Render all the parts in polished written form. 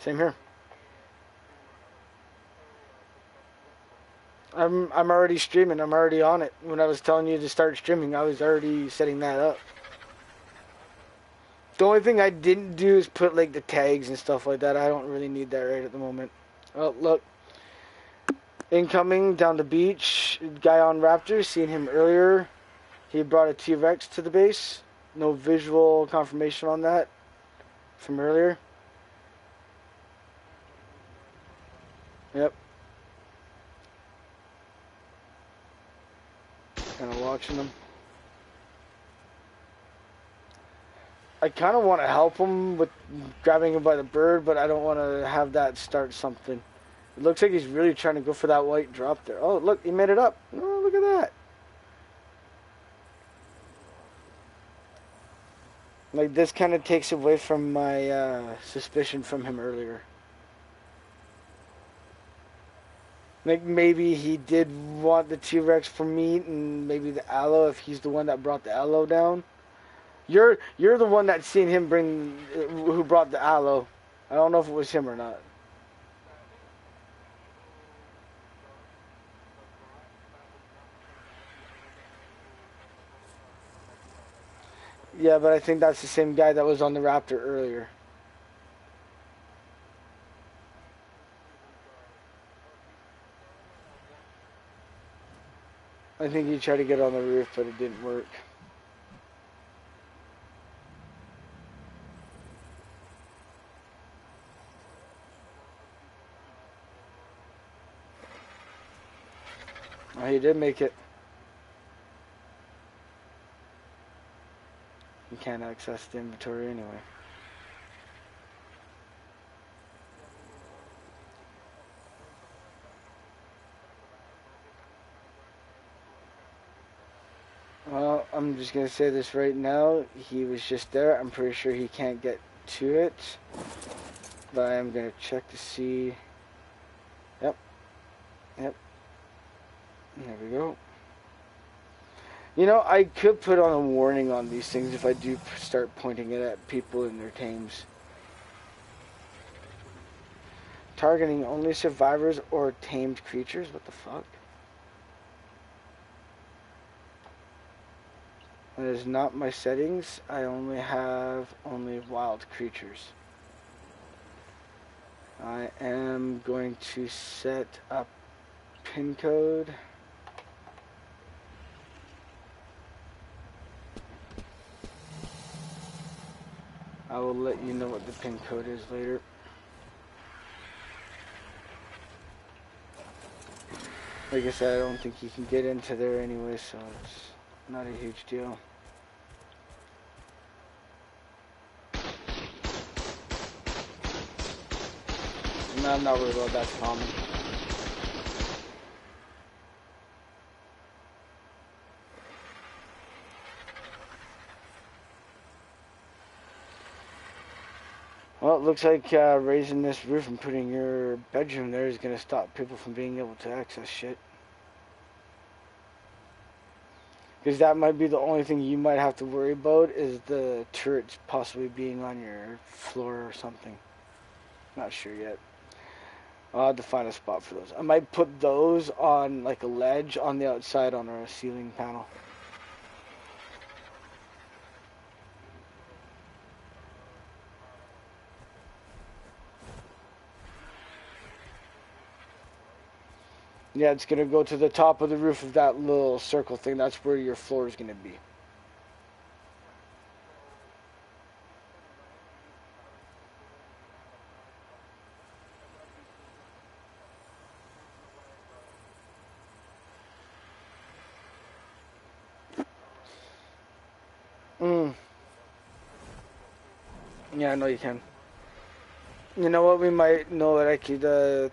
Same here. I'm already streaming. I'm already on it. When I was telling you to start streaming, I was already setting that up. The only thing I didn't do is put like the tags and stuff like that. I don't really need that right at the moment. Oh, look. Incoming down the beach. Guy on Raptor. Seen him earlier. He brought a T-Rex to the base. No visual confirmation on that from earlier. Yep. Kind of watching him. I kind of want to help him with grabbing him by the bird, but I don't want to have that start something. It looks like he's really trying to go for that white drop there. Oh, look, he made it up. Oh, look at that. Like, this kind of takes away from my suspicion from him earlier. Like, maybe he did want the T-Rex for meat, and maybe the aloe, if he's the one that brought the aloe down. You're the one that seen him bring, who brought the aloe. I don't know if it was him or not. Yeah, but I think that's the same guy that was on the Raptor earlier. I think he tried to get on the roof, but it didn't work. Oh, he did make it. You can't access the inventory anyway. Well, I'm just going to say this right now. He was just there. I'm pretty sure he can't get to it. But I am going to check to see. Yep. Yep. There we go. You know, I could put on a warning on these things if I do start pointing it at people in their tames. Targeting only survivors or tamed creatures? What the fuck? That is not my settings. I only have wild creatures. I am going to set up pin code. I will let you know what the pin code is later. Like I said, I don't think you can get into there anyway, so it's not a huge deal. No, I'm not worried about that. That's common. Well, it looks like raising this roof and putting your bedroom there is going to stop people from being able to access shit. Because that might be the only thing you might have to worry about is the turrets possibly being on your floor or something. Not sure yet. I'll have to find a spot for those. I might put those on like a ledge on the outside on our ceiling panel. Yeah, it's going to go to the top of the roof of that little circle thing. That's where your floor is going to be. Yeah, I know you can. You know what we might know that I could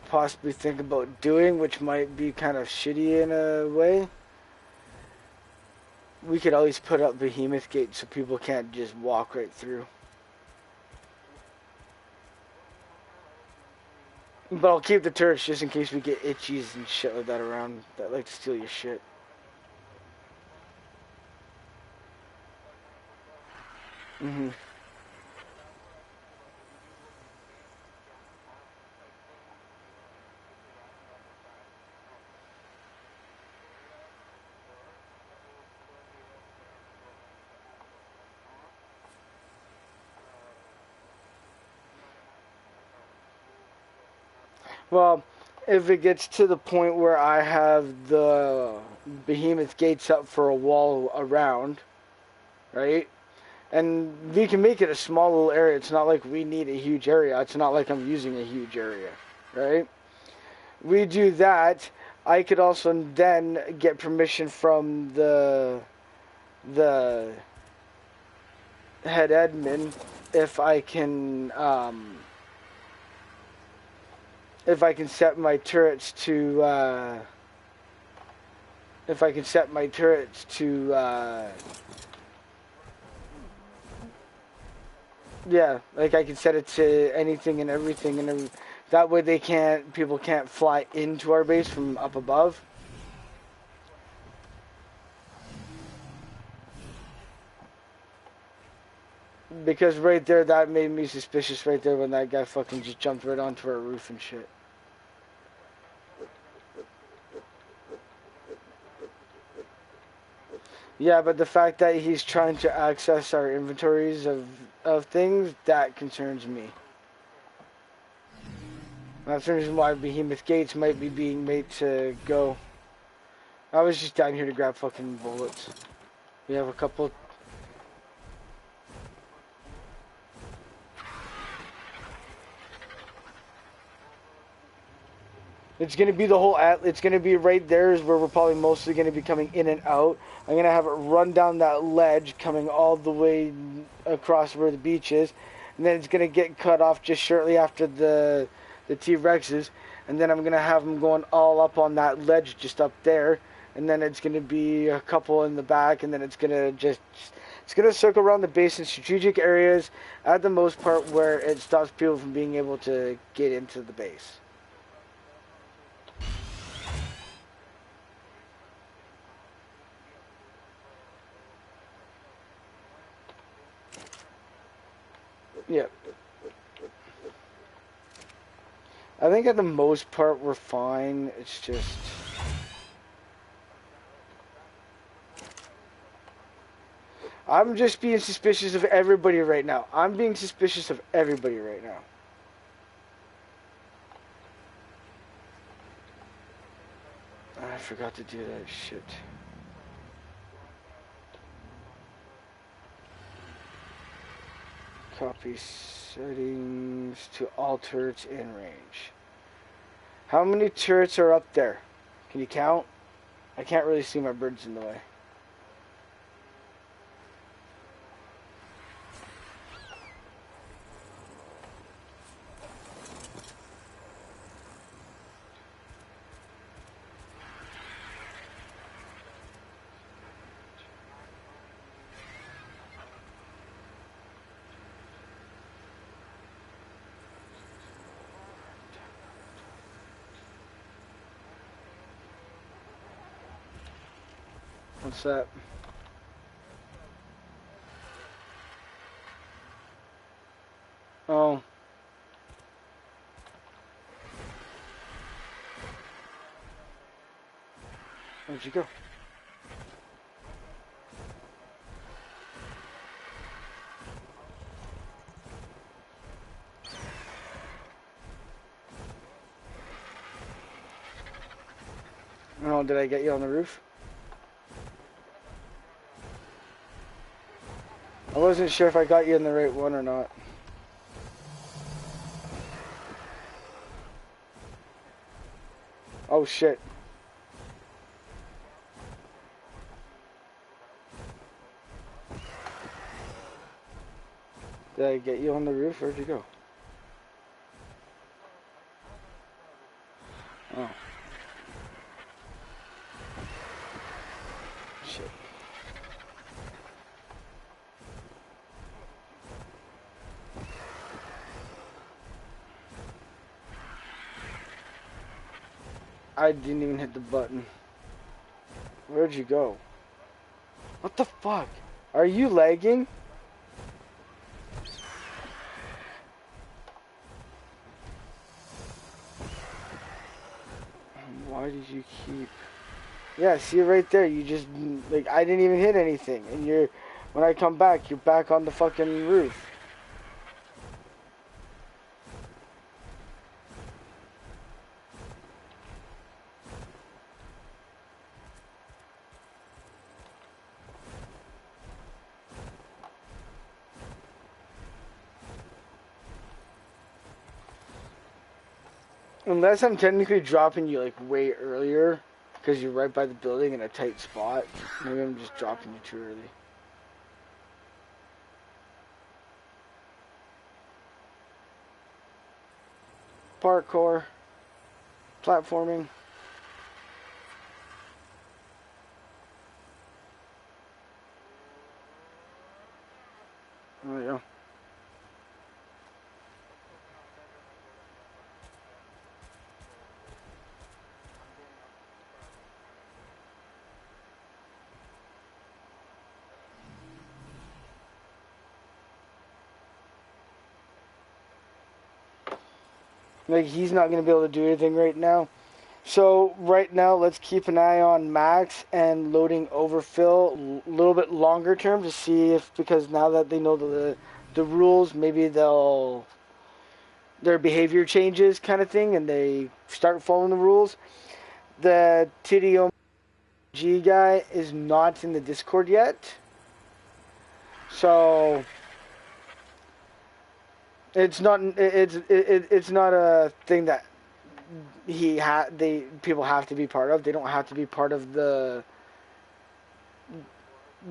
possibly think about doing, which might be kind of shitty in a way? We could always put up behemoth gates so people can't just walk right through. But I'll keep the turrets just in case we get itchies and shit like that around that like to steal your shit. Mm-hmm. Well, if it gets to the point where I have the behemoth gates up for a wall around, right? And we can make it a small little area. It's not like we need a huge area. It's not like I'm using a huge area, right? We do that. I could also then get permission from the head admin if I can set my turrets to yeah, like I can set it to anything and everything, and that way people can't fly into our base from up above. Because right there, that made me suspicious right there when that guy fucking just jumped right onto our roof and shit. Yeah, but the fact that he's trying to access our inventories of things, that concerns me. That's the reason why Behemoth Gates might be being made to go. I was just down here to grab fucking bullets. We have a couple. It's going to be the whole, it's going to be right there is where we're probably mostly going to be coming in and out. I'm going to have it run down that ledge coming all the way across where the beach is. And then it's going to get cut off just shortly after the T-Rexes. And then I'm going to have them going all up on that ledge just up there. And then it's going to be a couple in the back. And then it's going to it's going to circle around the base in strategic areas at the most part where it stops people from being able to get into the base. Yeah. I think at the most part we're fine. It's just... I'm just being suspicious of everybody right now. I'm being suspicious of everybody right now. I forgot to do that shit. Copy settings to all turrets in range. How many turrets are up there? Can you count? I can't really see, my bird's in the way. What's that? Oh. Where'd you go? Oh, did I get you on the roof? I wasn't sure if I got you in the right one or not. Oh shit. Did I get you on the roof? Where'd you go? Oh. Shit. I didn't even hit the button. Where'd you go? What the fuck? Are you lagging? Why did you keep... Yeah, see right there, you just, like, I didn't even hit anything, and when I come back, you're back on the fucking roof. Unless I'm technically dropping you like way earlier, because you're right by the building in a tight spot. Maybe I'm just dropping you too early. Parkour, platforming. There we go. Like, he's not going to be able to do anything right now. So right now, let's keep an eye on Max and loading overfill a little bit longer term to see if, because now that they know the rules, maybe their behavior changes kind of thing, and they start following the rules. The TDOG guy is not in the Discord yet, so it's not a thing that people have to be part of. They don't have to be part of the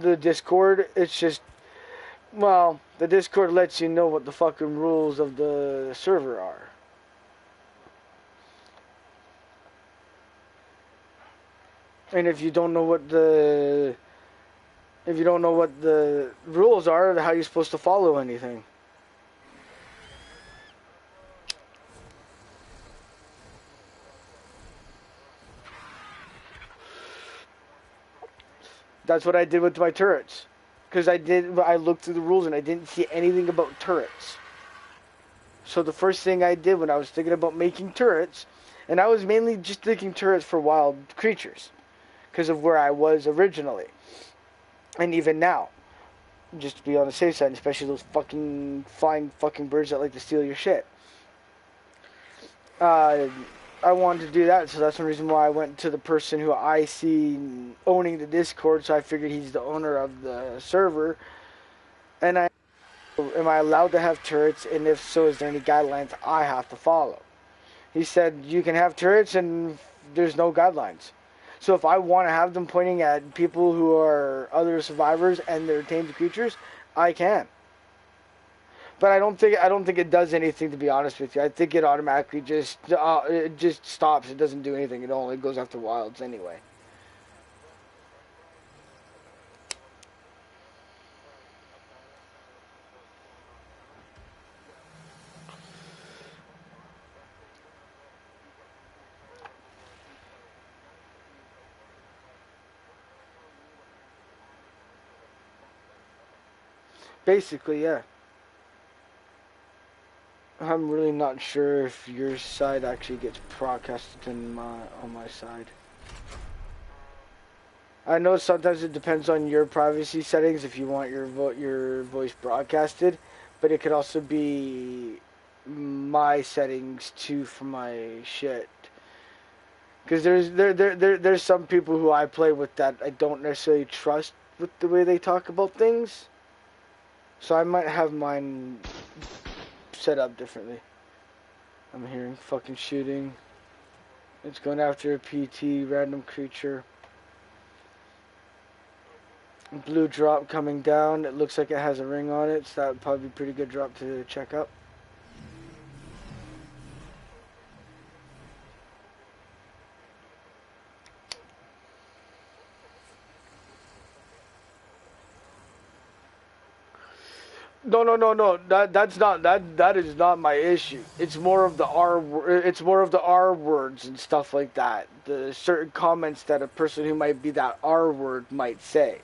Discord. It's just, well, the Discord lets you know what the fucking rules of the server are. And if you don't know what the rules are, how are you supposed to follow anything? That's what I did with my turrets. Because I looked through the rules and I didn't see anything about turrets. So the first thing I did when I was thinking about making turrets, and I was mainly just thinking turrets for wild creatures, because of where I was originally. And even now, just to be on the safe side, especially those fucking flying fucking birds that like to steal your shit. I wanted to do that, so that's the reason why I went to the person who I see owning the Discord, so I figured he's the owner of the server. And am I allowed to have turrets, and if so, is there any guidelines I have to follow? He said, you can have turrets, and there's no guidelines. So if I want to have them pointing at people who are other survivors and their tamed creatures, I can. But I don't think it does anything, to be honest with you. I think it automatically it just stops. It doesn't do anything. It only goes after wilds anyway. Basically, yeah. I'm really not sure if your side actually gets broadcasted on my side. I know sometimes it depends on your privacy settings if you want your voice broadcasted, but it could also be my settings too for my shit. Because there's some people who I play with that I don't necessarily trust with the way they talk about things, so I might have mine set up differently. I'm hearing fucking shooting. It's going after a PT random creature. Blue drop coming down. It looks like it has a ring on it, so that would probably be a pretty good drop to check up. No. That is not my issue. It's more of the R words and stuff like that. The certain comments that a person who might be that R word might say.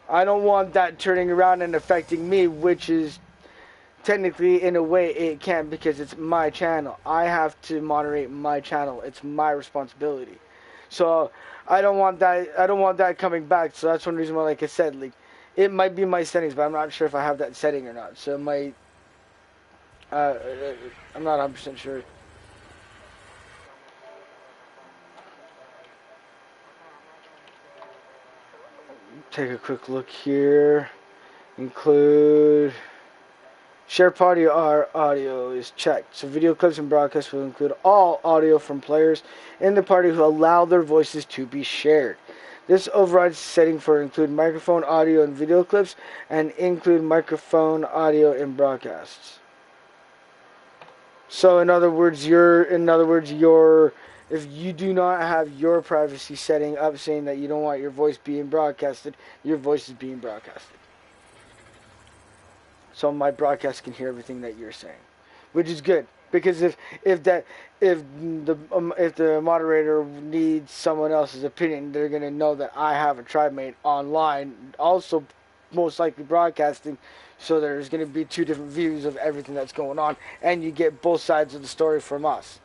I don't want that turning around and affecting me, which is technically, in a way, it can, because it's my channel. I have to moderate my channel. It's my responsibility. So I don't want that coming back. So that's one reason why, like I said, like, it might be my settings, but I'm not sure if I have that setting or not. So it might. I'm not 100% sure. Take a quick look here. Include SharePod audio is checked. So video clips and broadcasts will include all audio from players in the party who allow their voices to be shared. This overrides the setting for include microphone audio in video clips and include microphone audio in broadcasts. So in other words, if you do not have your privacy setting up saying that you don't want your voice being broadcasted, your voice is being broadcasted. So my broadcast can hear everything that you're saying, which is good because if the moderator needs someone else's opinion, they're gonna know that I have a tribe mate online, also most likely broadcasting. So there's gonna be two different views of everything that's going on, and you get both sides of the story from us.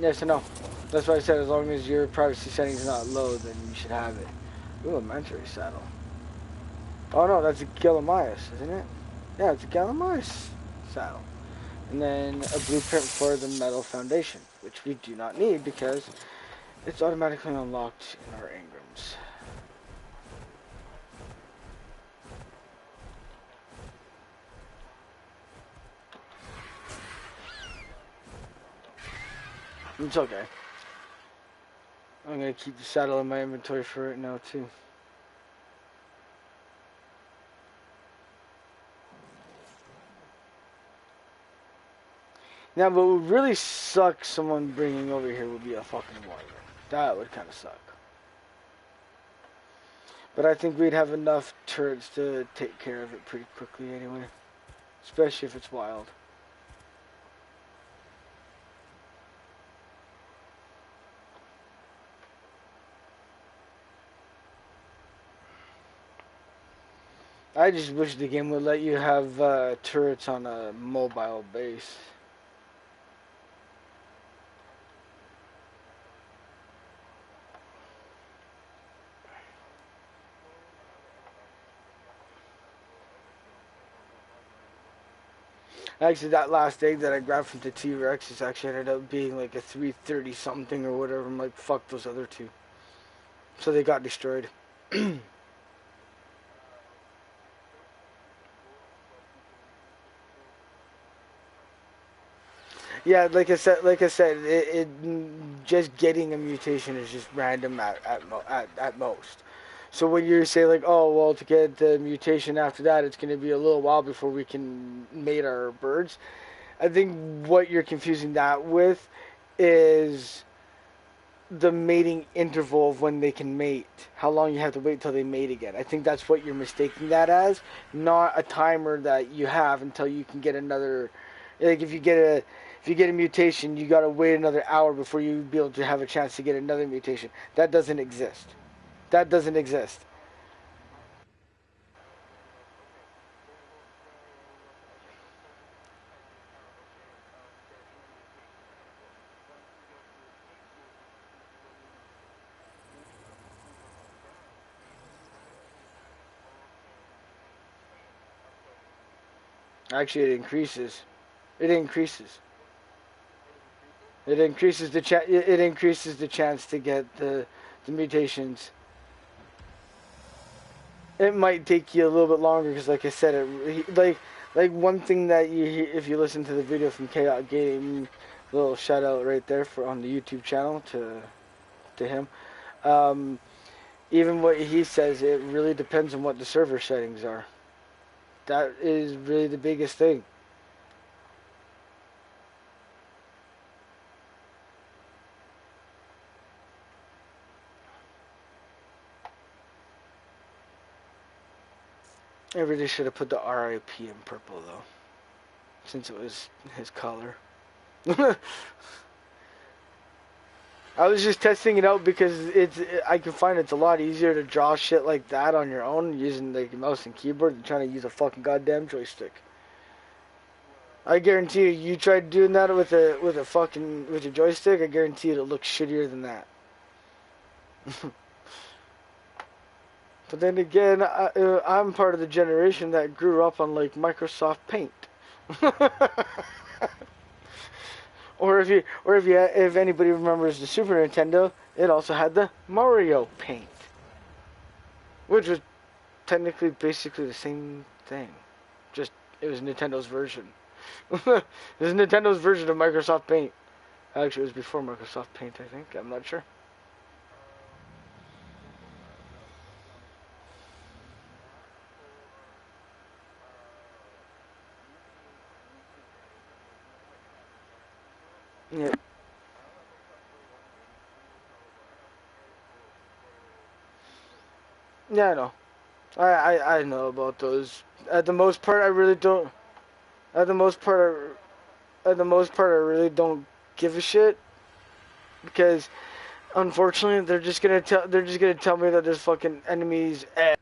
Yes or no? That's why I said as long as your privacy settings is not low, then you should have it. Ooh, a Mentary saddle. Oh no, that's a Gallimimus, isn't it? Yeah, it's a Gallimimus saddle. And then a blueprint for the metal foundation, which we do not need because it's automatically unlocked in our Engrams. It's okay. I'm gonna keep the saddle in my inventory for right now too. Now, what would really suck someone bringing over here would be a fucking warrior. That would kind of suck. But I think we'd have enough turrets to take care of it pretty quickly anyway. Especially if it's wild. I just wish the game would let you have turrets on a mobile base. Actually, that last egg that I grabbed from the T-Rex is actually ended up being like a 330 something or whatever. I'm like, fuck those other two. So they got destroyed. Yeah, like I said, it just getting a mutation is just random at most. So when you say like, oh well, to get the mutation after that, it's going to be a little while before we can mate our birds. I think what you're confusing that with is the mating interval of when they can mate. How long you have to wait till they mate again. I think that's what you're mistaking that as, not a timer that you have until you can get another. Like if you get a mutation, you gotta wait another hour before you be able to have a chance to get another mutation. That doesn't exist. That doesn't exist. Actually, it increases. It increases. It increases the It increases the chance to get the mutations. It might take you a little bit longer because, like I said, like one thing that you hear, if you listen to the video from Chaos Game, little shout out right there for on the YouTube channel to him. Um, Even what he says, it really depends on what the server settings are. That is really the biggest thing. I really should have put the RIP in purple though, since it was his color. I was just testing it out because I can find it's a lot easier to draw shit like that on your own using like a mouse and keyboard than trying to use a fucking goddamn joystick. I guarantee you, you tried doing that with a joystick, I guarantee you it'll look shittier than that. But then again, I'm part of the generation that grew up on like Microsoft Paint. If anybody remembers the Super Nintendo, it also had the Mario Paint, which was technically basically the same thing. Just it was Nintendo's version. It was Nintendo's version of Microsoft Paint. Actually, it was before Microsoft Paint, I think. I'm not sure. Yeah. Yeah, I know. I know about those. At the most part, I really don't. At the most part, I really don't give a shit because, unfortunately, they're just gonna tell me that there's fucking enemies all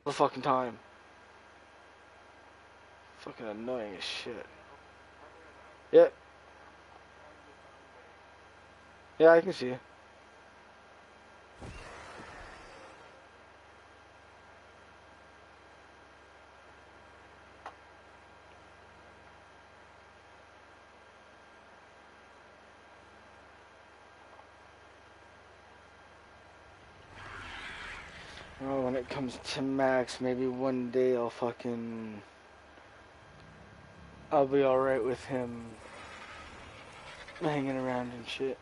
the fucking time. Fucking annoying as shit. Yeah, yeah, I can see you. Oh, when it comes to Max, maybe one day I'll be alright with him hanging around and shit.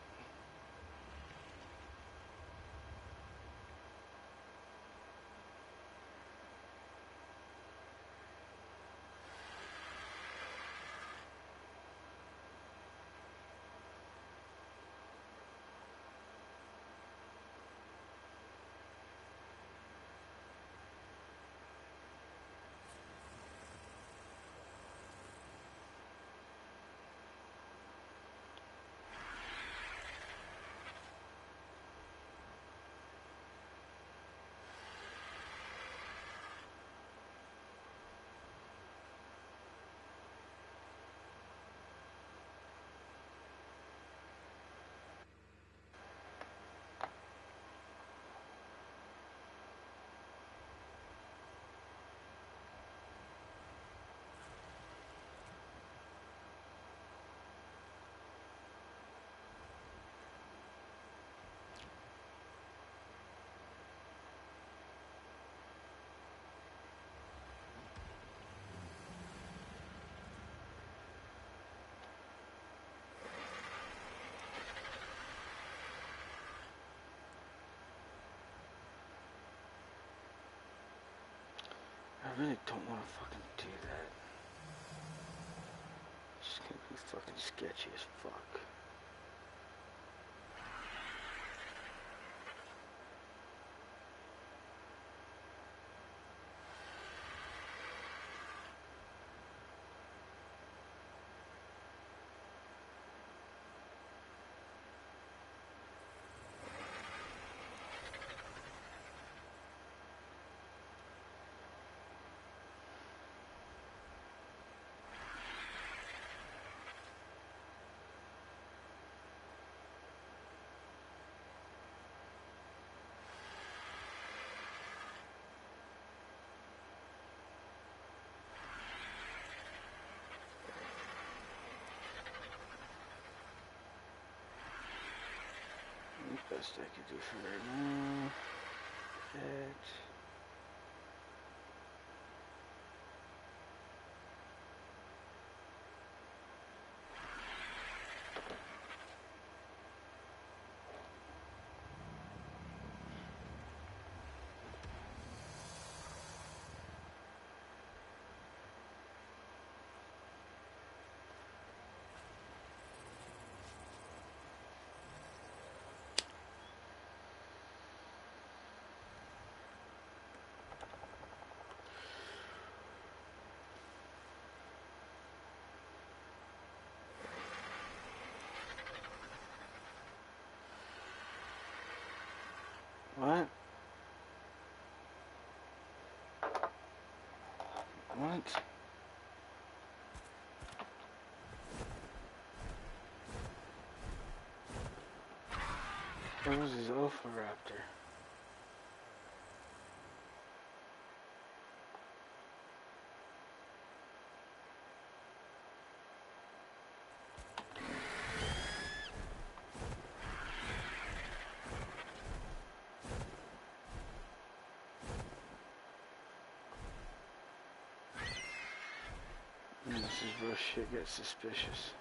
I really don't want to fucking do that. It's just gonna be fucking sketchy as fuck. Best I could do for right now. That. What? What? What was his Raptor? before shit gets suspicious.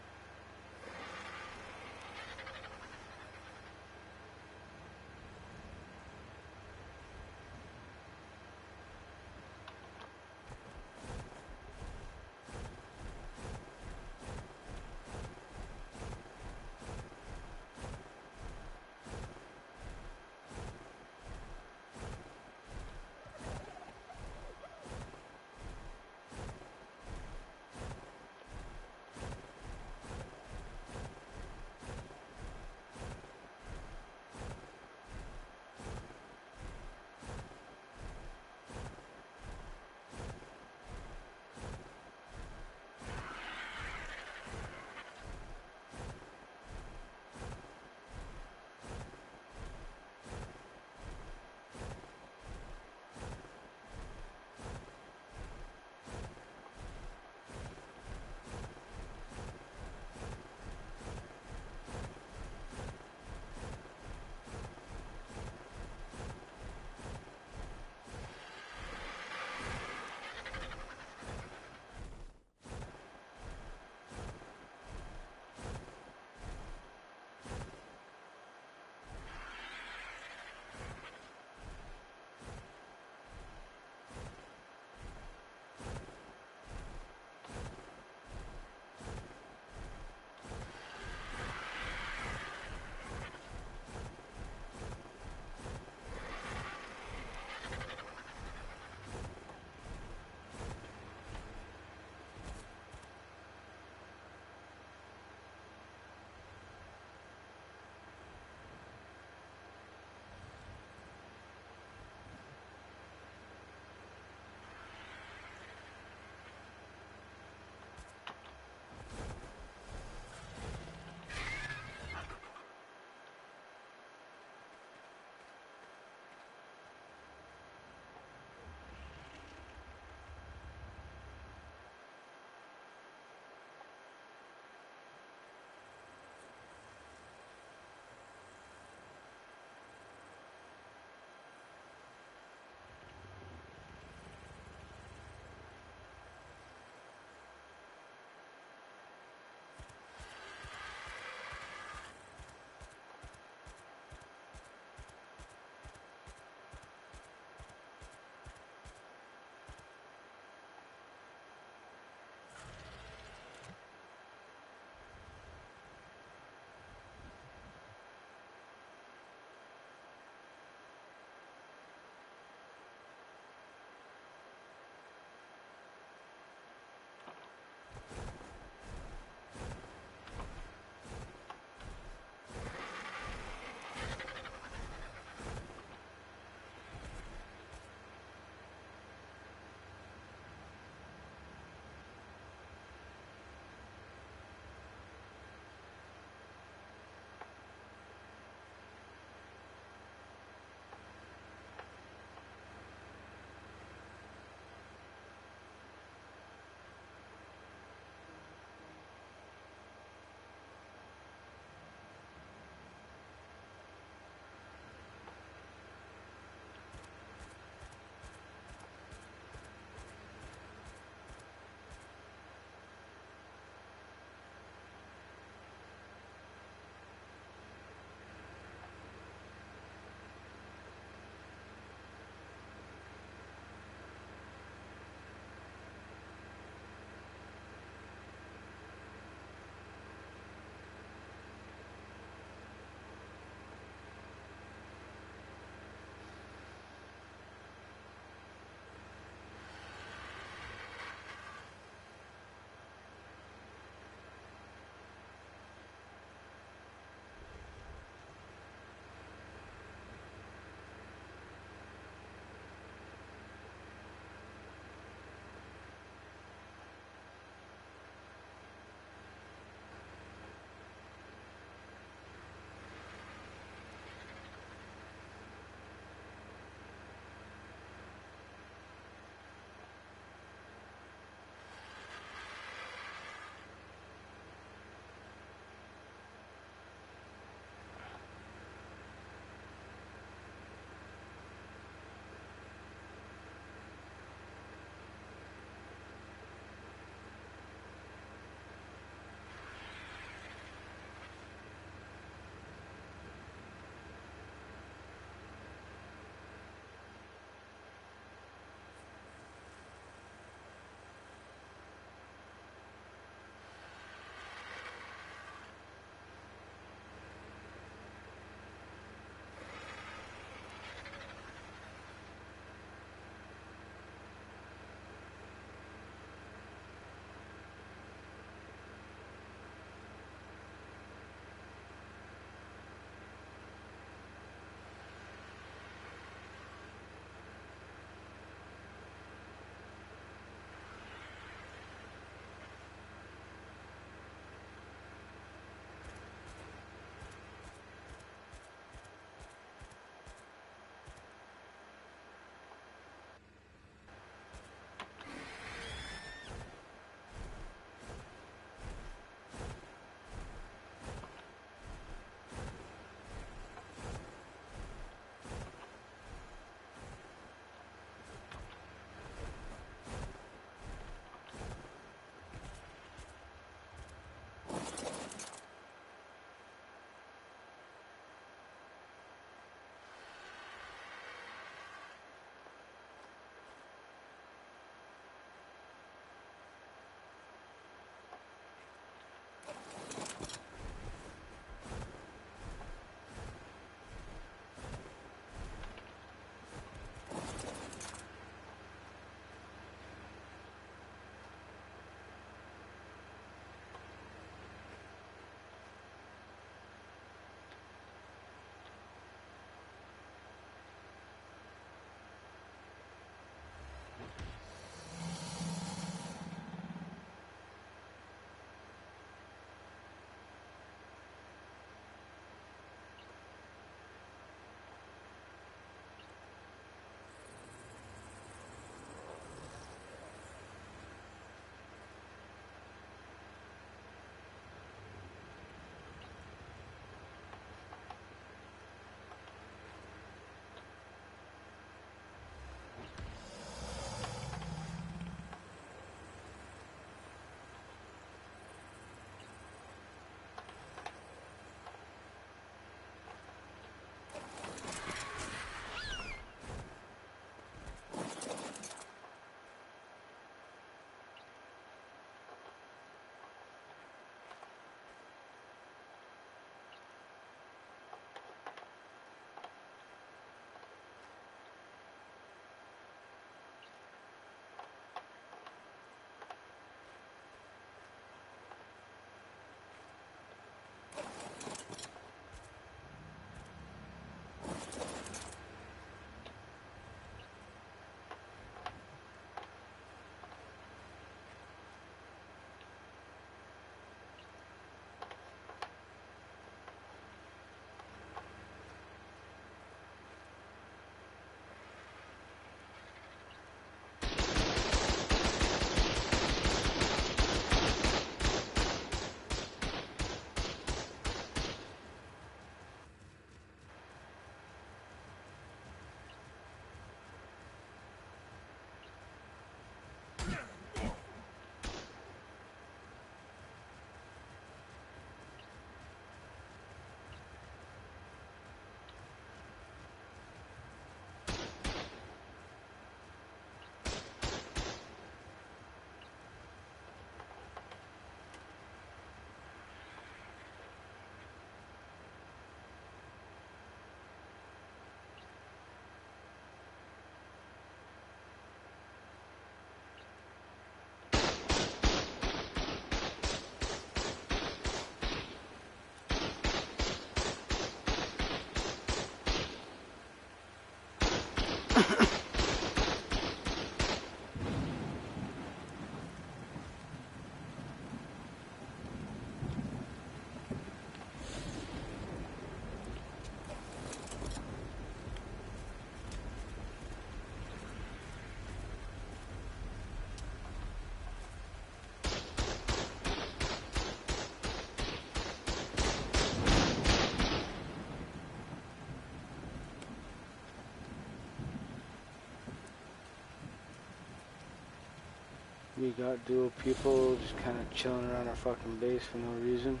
We got dual people just kind of chilling around our fucking base for no reason.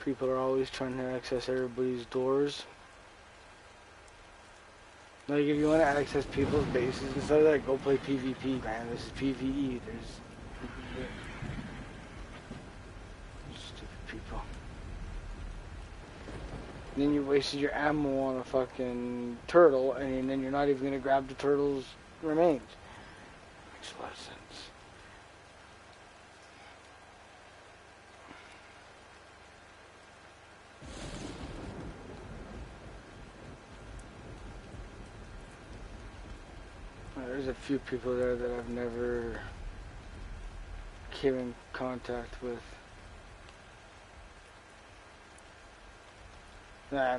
People are always trying to access everybody's doors. Like, if you want to access people's bases and stuff like that, go play PvP, man. This is PvE. There's stupid people. Then you wasted your ammo on a fucking turtle, and then you're not even gonna grab the turtle's remains. Makes a lot of sense. There's a few people there that I've never came in contact with. Nah,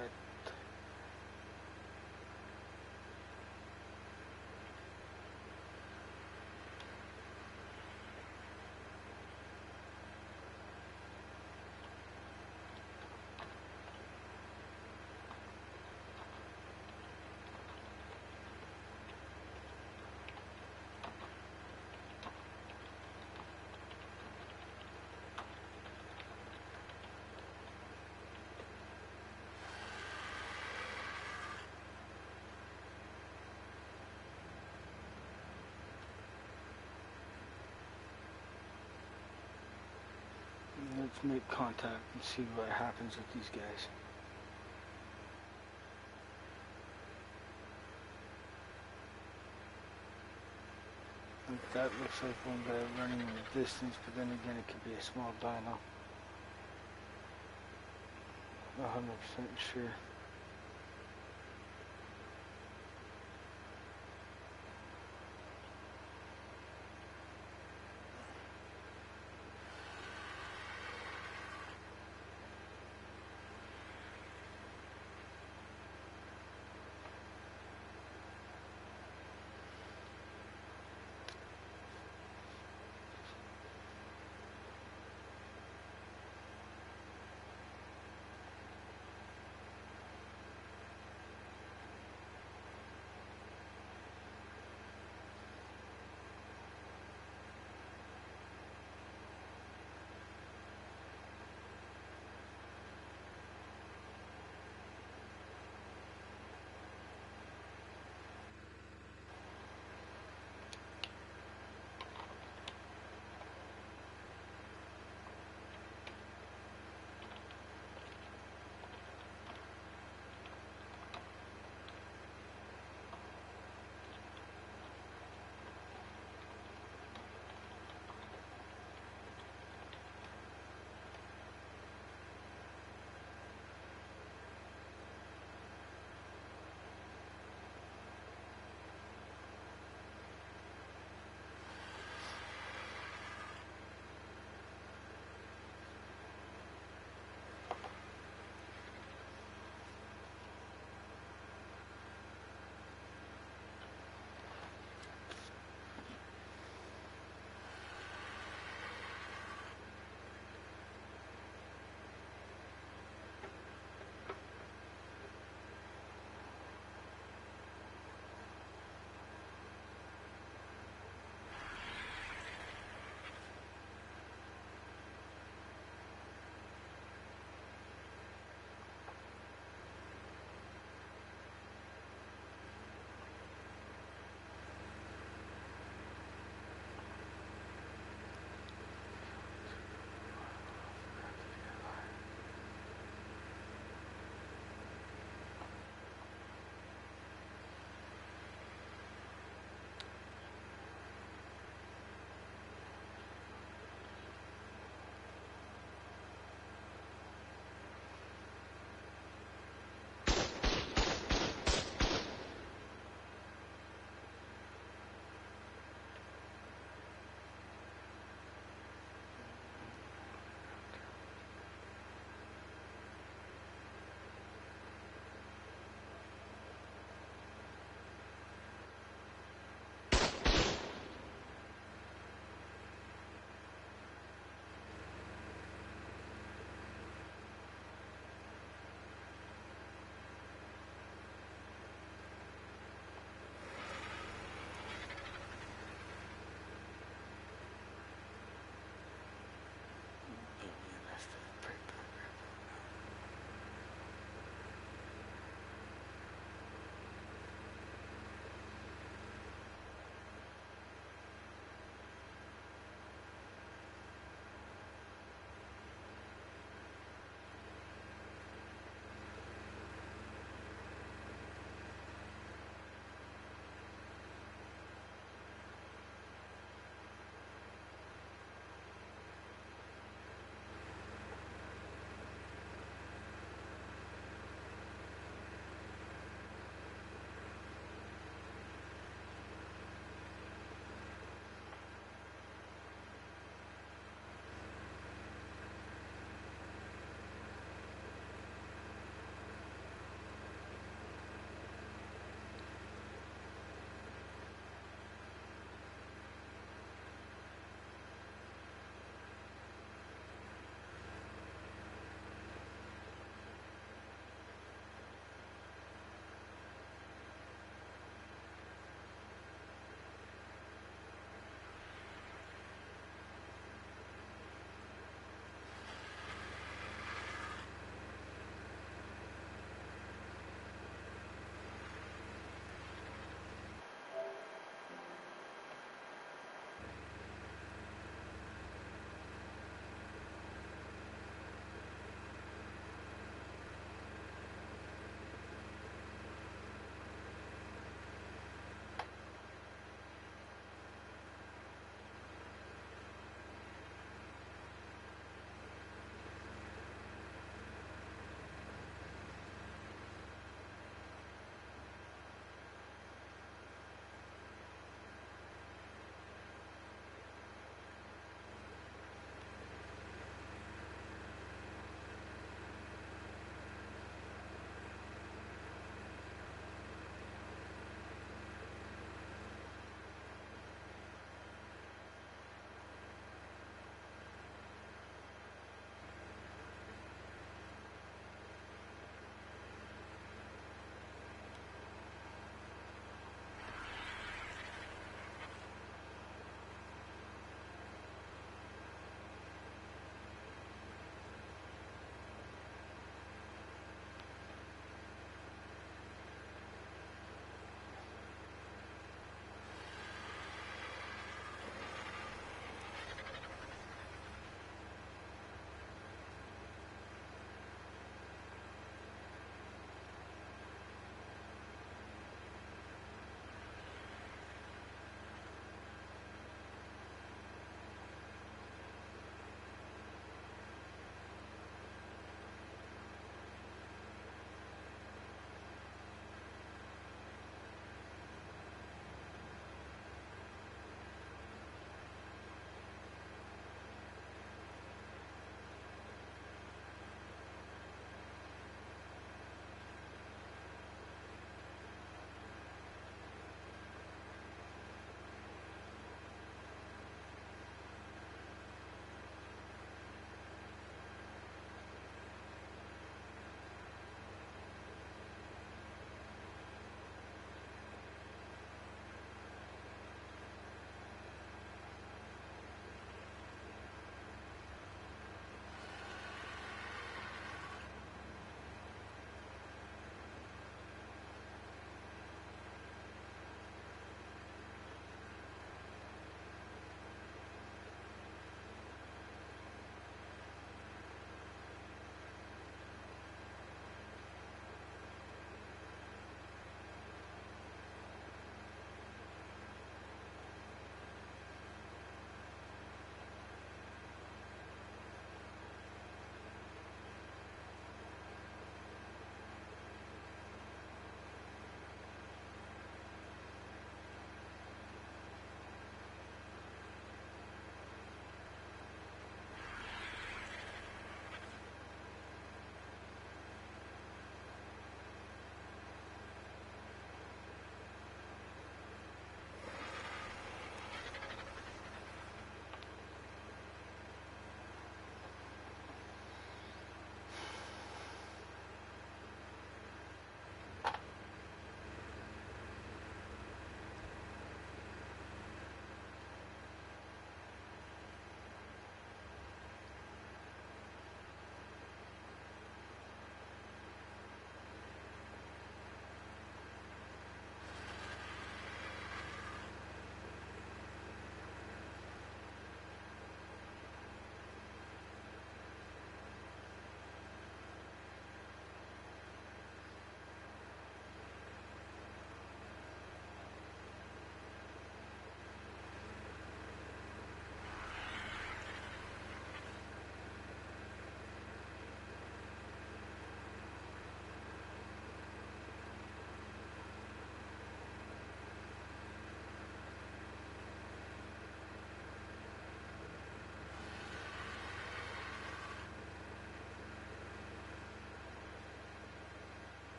side. Let's make contact and see what happens with these guys. That looks like one guy running in the distance, but then again it could be a small dino. 100% sure.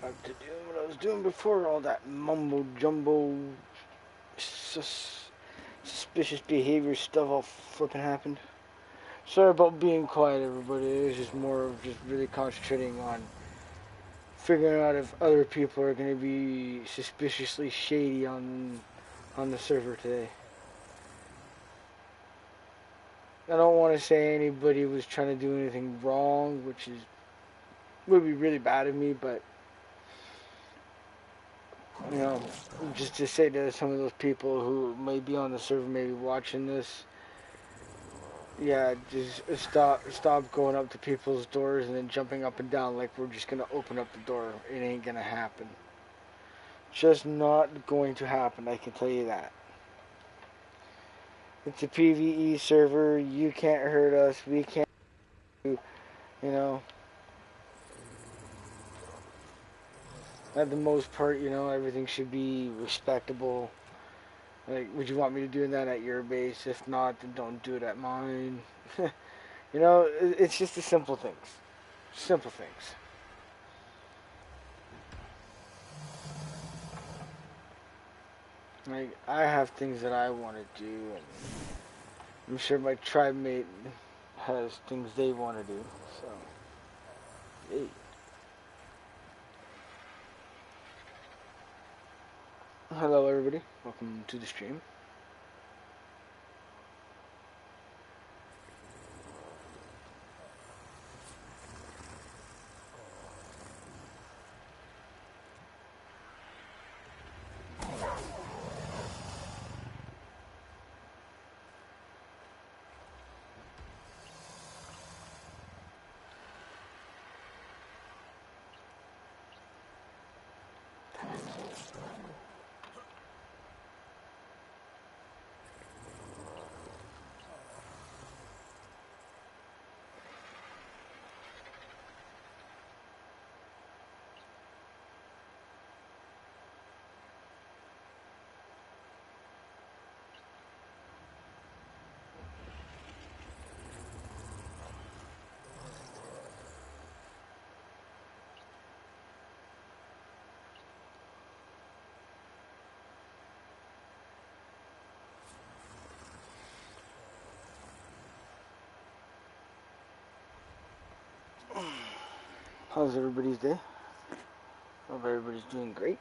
Back to doing what I was doing before. All that mumbo jumbo, suspicious behavior stuff all flipping happened. Sorry about being quiet, everybody. It was just more of just really concentrating on figuring out if other people are going to be suspiciously shady on the server today. I don't want to say anybody was trying to do anything wrong, which would be really bad of me, but you know, just to say to some of those people who may be on the server, maybe watching this, yeah, just stop going up to people's doors and then jumping up and down like we're just gonna open up the door. It ain't gonna happen. Just not going to happen, I can tell you that. It's a PvE server, you can't hurt us, we can't, you know. At the most part, you know, everything should be respectable. Like, would you want me to do that at your base? If not, then don't do it at mine. You know, it's just the simple things. Simple things. Like, I have things that I want to do, and I'm sure my tribe mate has things they want to do. So, hey. Hello, everybody. Welcome to the stream. How's everybody's day? Hope everybody's doing great.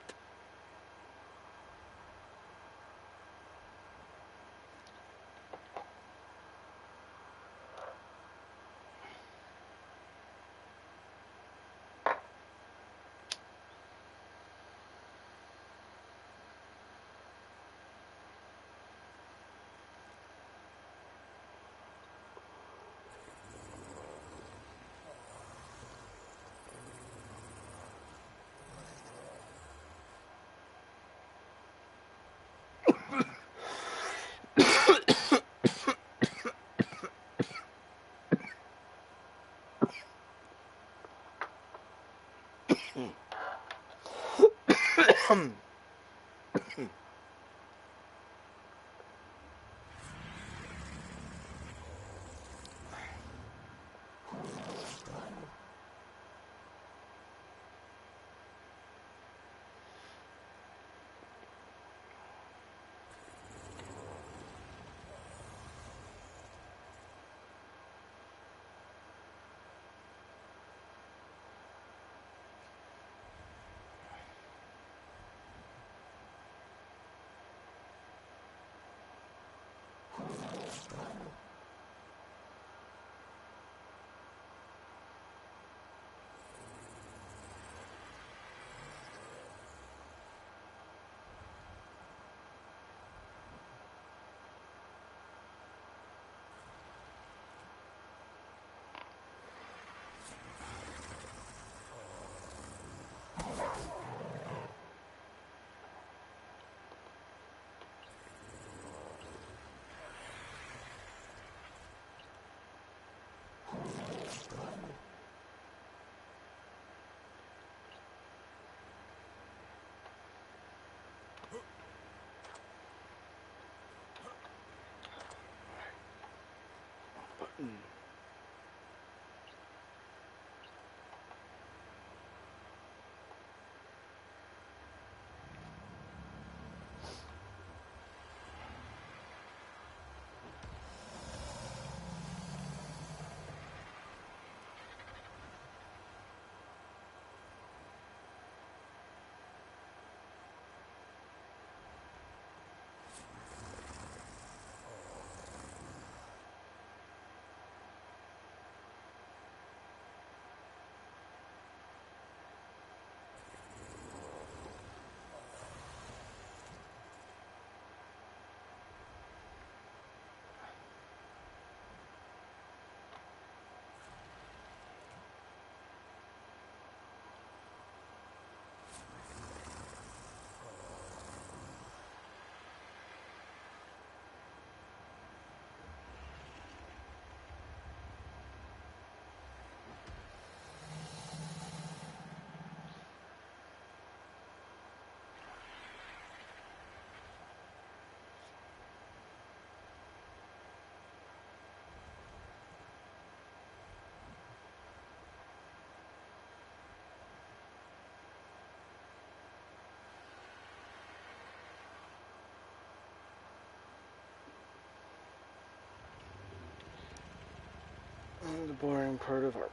the boring part of Ark.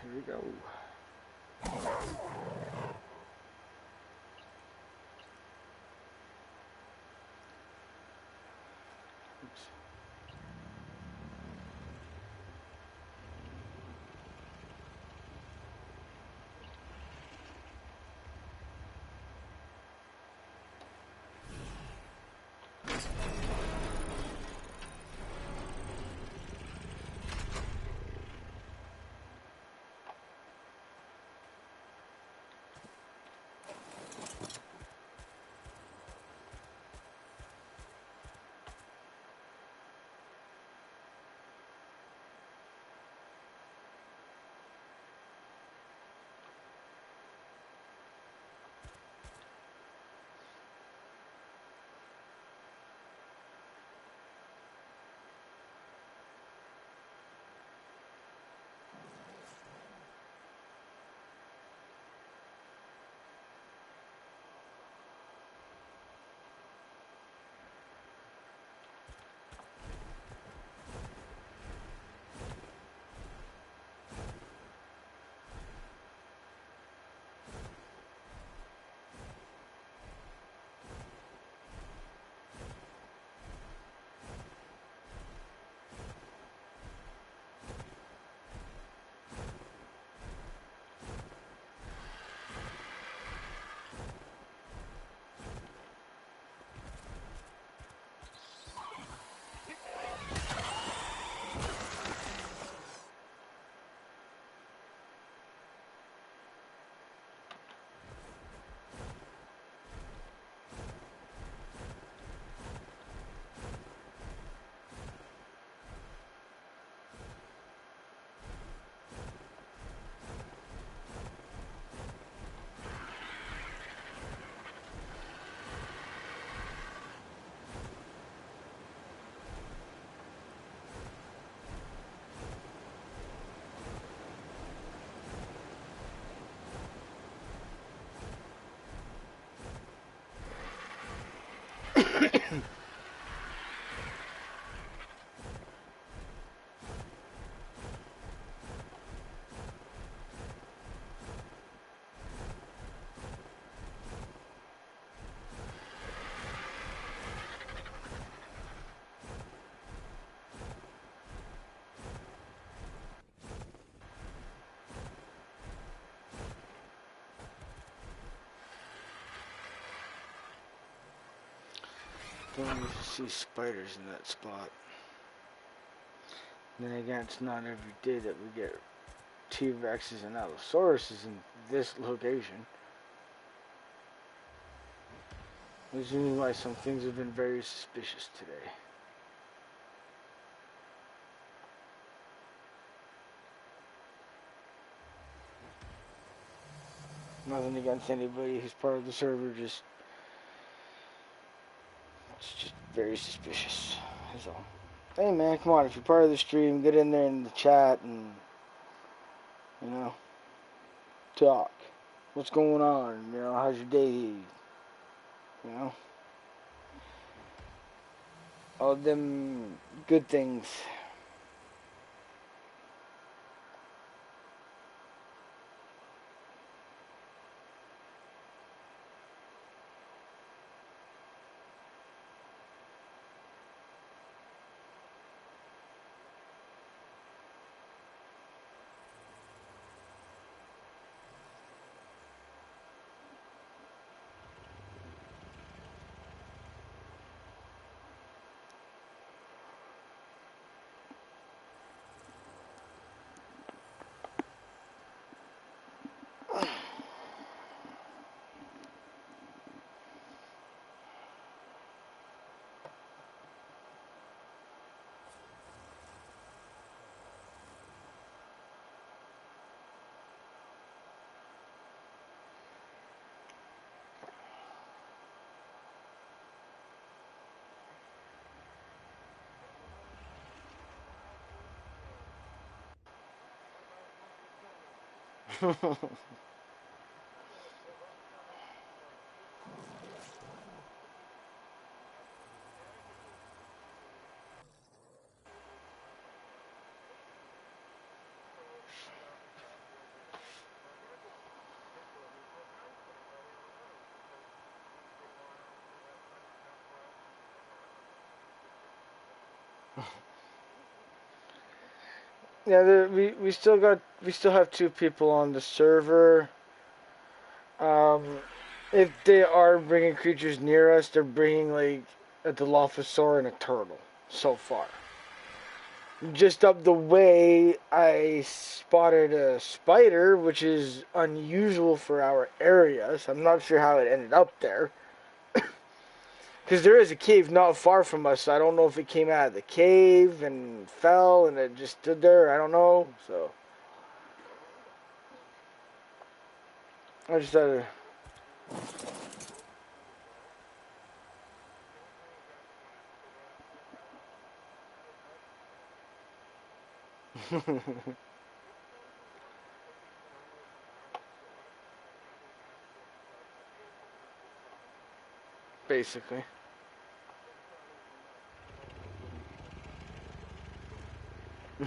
Here we go. Oops. Don't usually see spiders in that spot. Then again, it's not every day that we get T-Rexes and Allosauruses in this location. Which is why some things have been very suspicious today. Nothing against anybody who's part of the server, it's just very suspicious, that's all. Hey man, come on, if you're part of the stream, get in there in the chat and, you know, talk. What's going on? You know, how's your day? You know? All them good things. Yeah, we still have two people on the server. If they are bringing creatures near us, they're bringing like a Dilophosaur and a turtle so far. Just up the way, I spotted a spider, which is unusual for our area, so I'm not sure how it ended up there. Because there is a cave not far from us, so I don't know if it came out of the cave and fell and it just stood there. I don't know, so I just had to. Basically.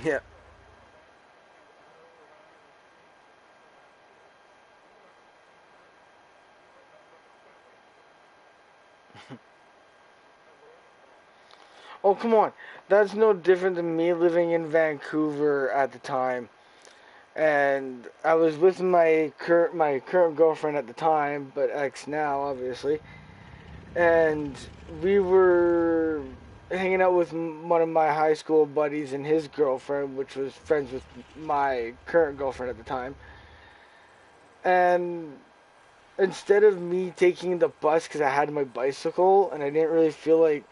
Yeah. Oh, come on. That's no different than me living in Vancouver at the time. And I was with my current girlfriend at the time, but ex now, obviously. And we were hanging out with one of my high school buddies and his girlfriend, which was friends with my current girlfriend at the time. And instead of me taking the bus because I had my bicycle and I didn't really feel like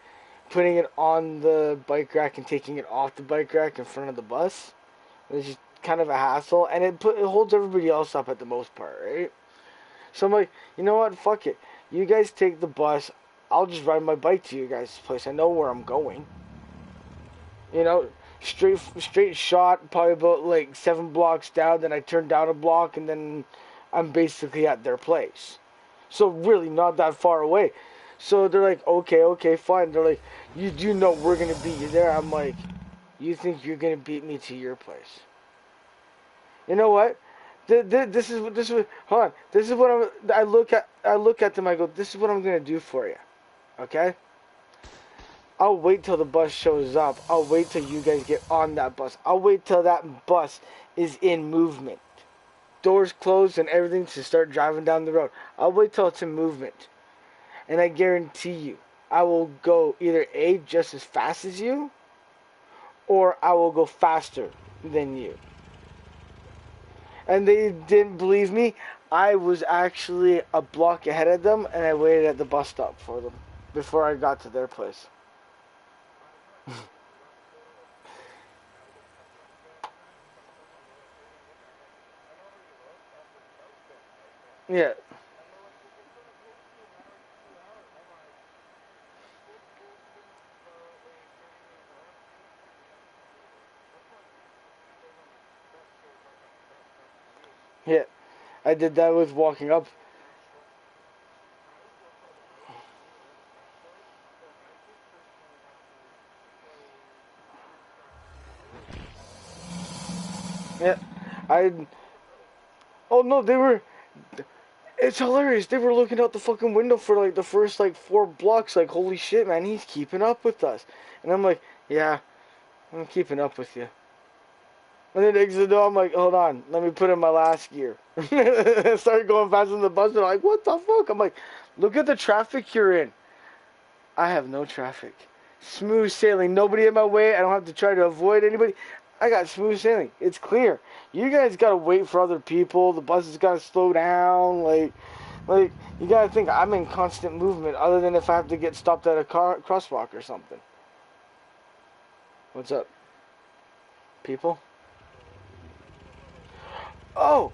putting it on the bike rack and taking it off the bike rack in front of the bus, it was just kind of a hassle, and it holds everybody else up at the most part, right? So I'm like, you know what? Fuck it. You guys take the bus. I'll just ride my bike to you guys' place. I know where I'm going. You know, straight shot, probably about like 7 blocks down. Then I turn down a block, and then I'm basically at their place. So really, not that far away. So they're like, okay, fine. They're like, you do know we're gonna beat you there. I'm like, you think you're gonna beat me to your place? You know what? This is hold on. This is what I look at them. I go, this is what I'm gonna do for you. Okay? I'll wait till the bus shows up. I'll wait till you guys get on that bus. I'll wait till that bus is in movement. Doors closed and everything to start driving down the road. I'll wait till it's in movement. And I guarantee you, I will go either A, just as fast as you, or I will go faster than you. And they didn't believe me. I was actually a block ahead of them, and I waited at the bus stop for them before I got to their place. Yeah, yeah. I did that with walking up. Yeah, I. Oh no, they were. It's hilarious. They were looking out the fucking window for like the first like 4 blocks. Like, holy shit, man, he's keeping up with us. And I'm like, yeah, I'm keeping up with you. And then next thing I'm like, hold on, let me put in my last gear. I started going faster than the bus. They're like, what the fuck? I'm like, look at the traffic you're in. I have no traffic. Smooth sailing. Nobody in my way. I don't have to try to avoid anybody. I got smooth sailing. It's clear. You guys gotta wait for other people. The buses gotta slow down. Like you gotta think I'm in constant movement. Other than if I have to get stopped at a crosswalk or something. What's up, people? Oh,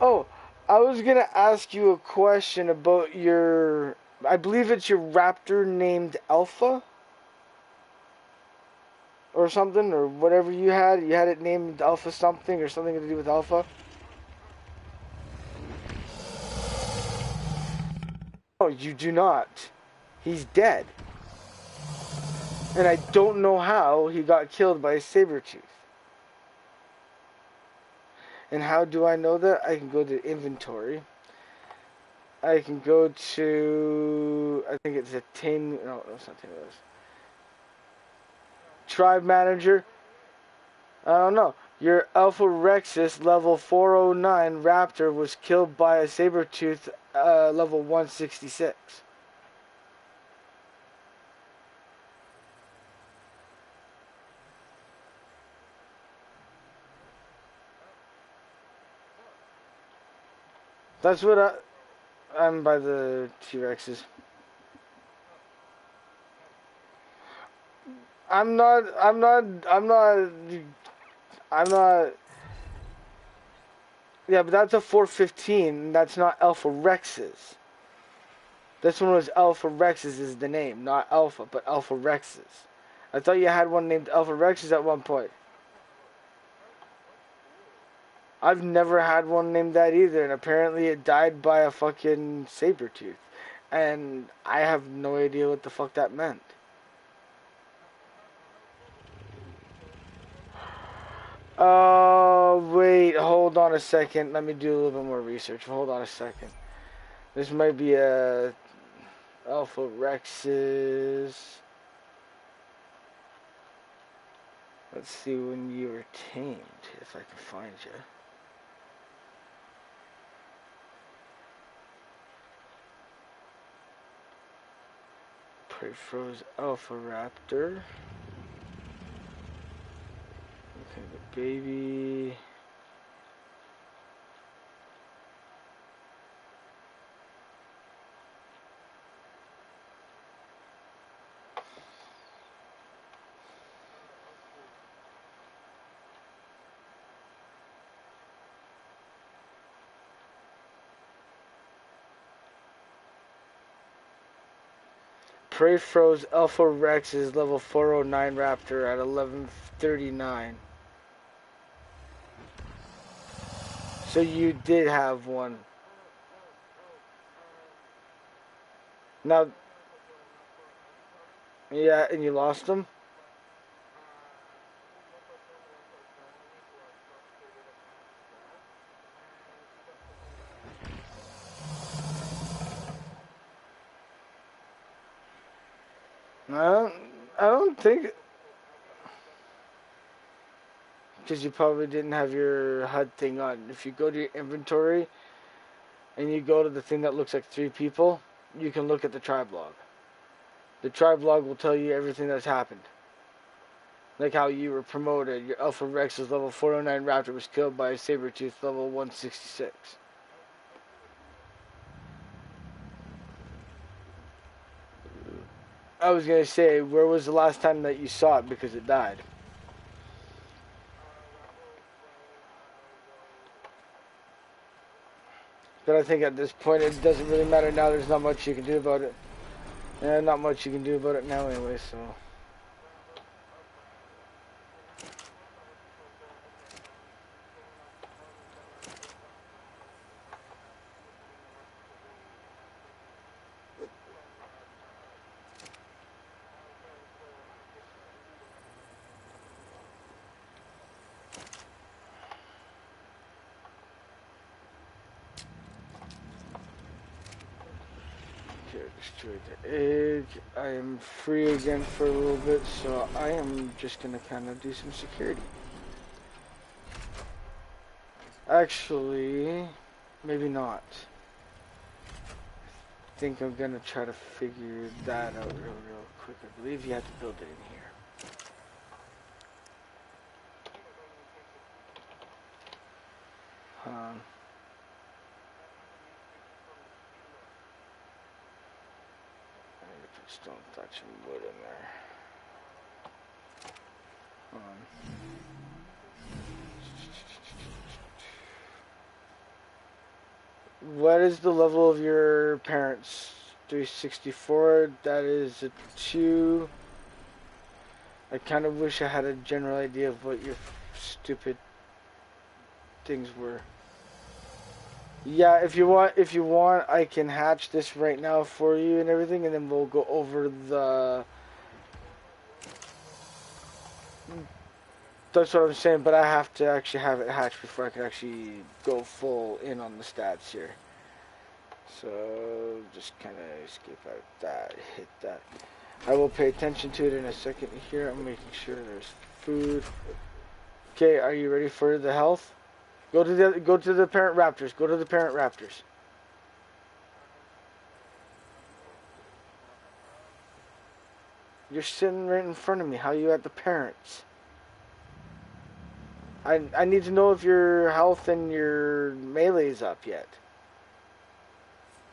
oh. I was gonna ask you a question about your. I believe it's your raptor named Alpha or something or whatever you had. You had it named Alpha something or something to do with Alpha. No, you do not. He's dead. And I don't know how he got killed by a saber-tooth. And how do I know that? I can go to inventory. I can go to, I think it's a no, it's not Tin. Tribe manager. I don't know. Your Alpha Rexus level 409 Raptor was killed by a saber-tooth level 166. That's what I'm by the T-Rexes. I'm not. Yeah, but that's a 415. That's not Alpha Rexes. This one was Alpha Rexes is the name, not Alpha, but Alpha Rexes. I thought you had one named Alpha Rexes at one point. I've never had one named that either, and apparently it died by a fucking saber-tooth. And I have no idea what the fuck that meant. Wait, hold on a second. Let me do a little bit more research. Hold on a second. This might be a Alpha Rexes. Let's see when you were tamed, if I can find you. Prey-Froze Alpha Raptor. Okay, the baby. Prey-Froze Alpha Rex is level 409 Raptor at 1139. So you did have one. Now, yeah, and you lost them? I don't think, because you probably didn't have your HUD thing on. If you go to your inventory and you go to the thing that looks like 3 people, you can look at the tribe log. The tribe log will tell you everything that's happened. Like how you were promoted. Your Alpha Rex's level 409 Raptor was killed by a saber-tooth level 166. I was going to say, where was the last time that you saw it because it died? But I think at this point it doesn't really matter now. There's not much you can do about it. Yeah, not much you can do about it now anyway, so. Destroyed the egg. I am free again for a little bit, so I am just gonna kind of do some security. Actually, maybe not. I think I'm gonna try to figure that out real quick. I believe you have to build it in here. Just don't touch some wood in there. What is the level of your parents? 364. That is a 2. I kind of wish I had a general idea of what your stupid things were. Yeah, if you want, I can hatch this right now for you and everything, and then we'll go over the. That's what I'm saying, but I have to actually have it hatched before I can actually go full in on the stats here. So just kind of escape out that, hit that. I will pay attention to it in a second here. I'm making sure there's food. Okay, are you ready for the health? Go to the parent raptors. Go to the parent raptors. You're sitting right in front of me. How are you at the parents? I need to know if your health and your melee is up yet.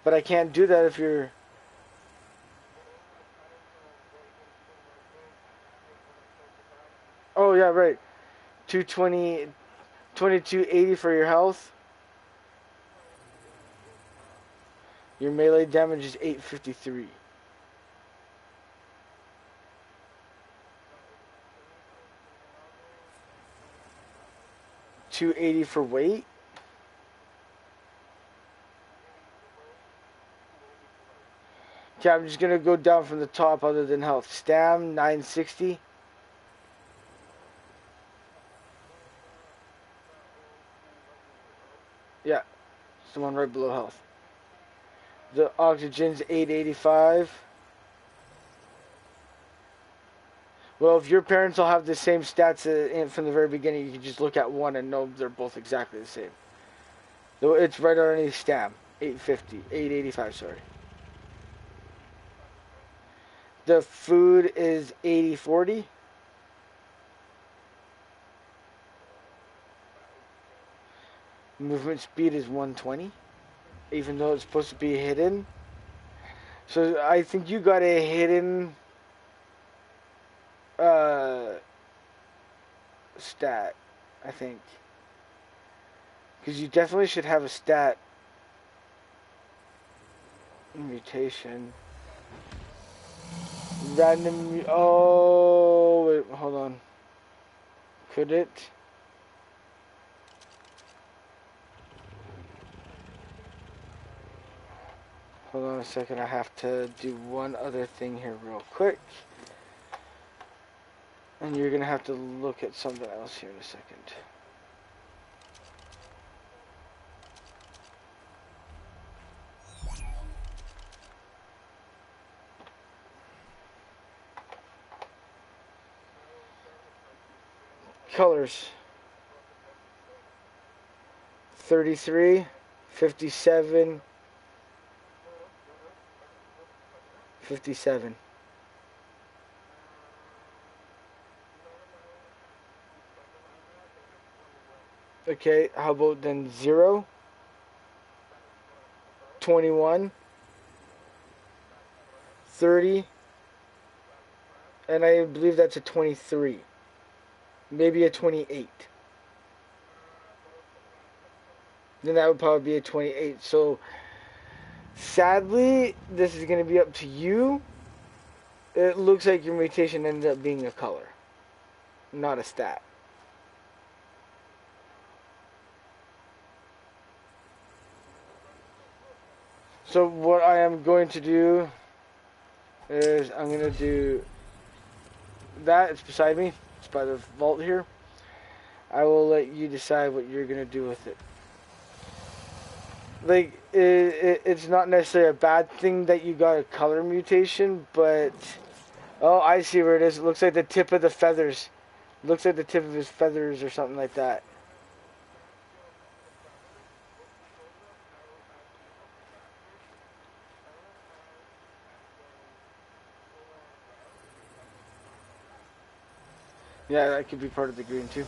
But I can't do that if you're... Oh, yeah, right. 220, 2280 for your health. Your melee damage is 853. $280 for weight. Okay, I'm just gonna go down from the top other than health. Stam 960. Yeah, it's the one right below health. The oxygen's 885. Well, if your parents all have the same stats from the very beginning, you can just look at one and know they're both exactly the same. So it's right underneath Stam. 850. 885, sorry. The food is 8040. Movement speed is 120. Even though it's supposed to be hidden. So I think you got a hidden stat, I think. Because you definitely should have a stat mutation. Random. Oh, wait, hold on. Could it? Hold on a second. I have to do one other thing here, real quick. And you're gonna have to look at something else here in a second. Colors. 33, 57, 57. Okay, how about then 0, 21, 30, and I believe that's a 23. Maybe a 28. Then that would probably be a 28. So, sadly, this is going to be up to you. It looks like your mutation ended up being a color, not a stat. So what I am going to do is I'm going to do that. It's beside me. It's by the vault here. I will let you decide what you're going to do with it. Like, it's not necessarily a bad thing that you got a color mutation, but... Oh, I see where it is. It looks like the tip of the feathers. It looks like the tip of his feathers or something like that. Yeah, that could be part of the green too.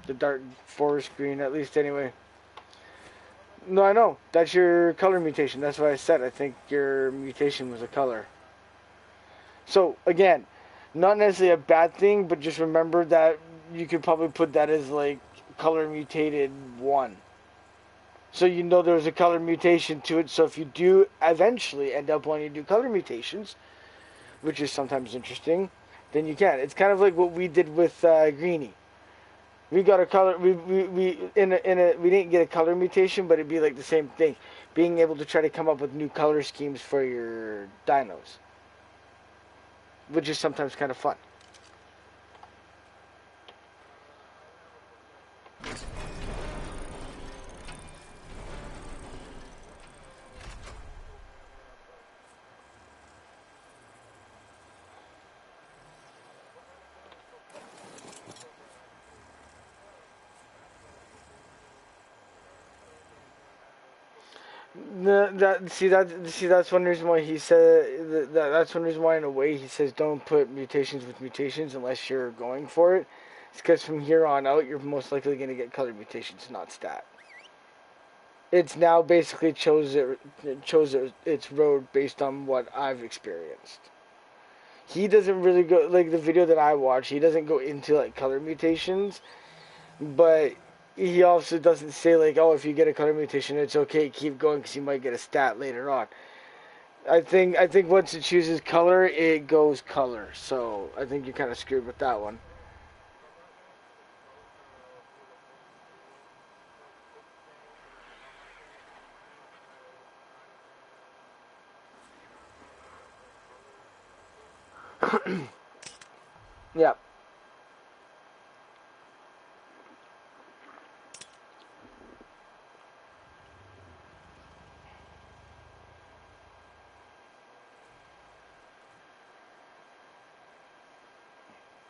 The dark forest green, at least anyway. No, I know. That's your color mutation. That's what I said. I think your mutation was a color. So, again, not necessarily a bad thing, but just remember that you could probably put that as, like, color mutated 1. So you know there's a color mutation to it, so if you do eventually end up wanting to do color mutations, which is sometimes interesting, then you can. It's kind of like what we did with Greenie. We got a color. We didn't get a color mutation, but it'd be like the same thing, being able to try to come up with new color schemes for your dinos, which is sometimes kind of fun. That's one reason why he said that's one reason why in a way he says don't put mutations with mutations unless you're going for it. It's because from here on out you're most likely going to get color mutations, not stat. It's now basically its road based on what I've experienced. He doesn't really go like the video that I watch. He doesn't go into like color mutations, but he also doesn't say like, oh, if you get a color mutation, it's okay, keep going because you might get a stat later on. I think once it chooses color, it goes color. So I think you're kind of screwed with that one. Yeah.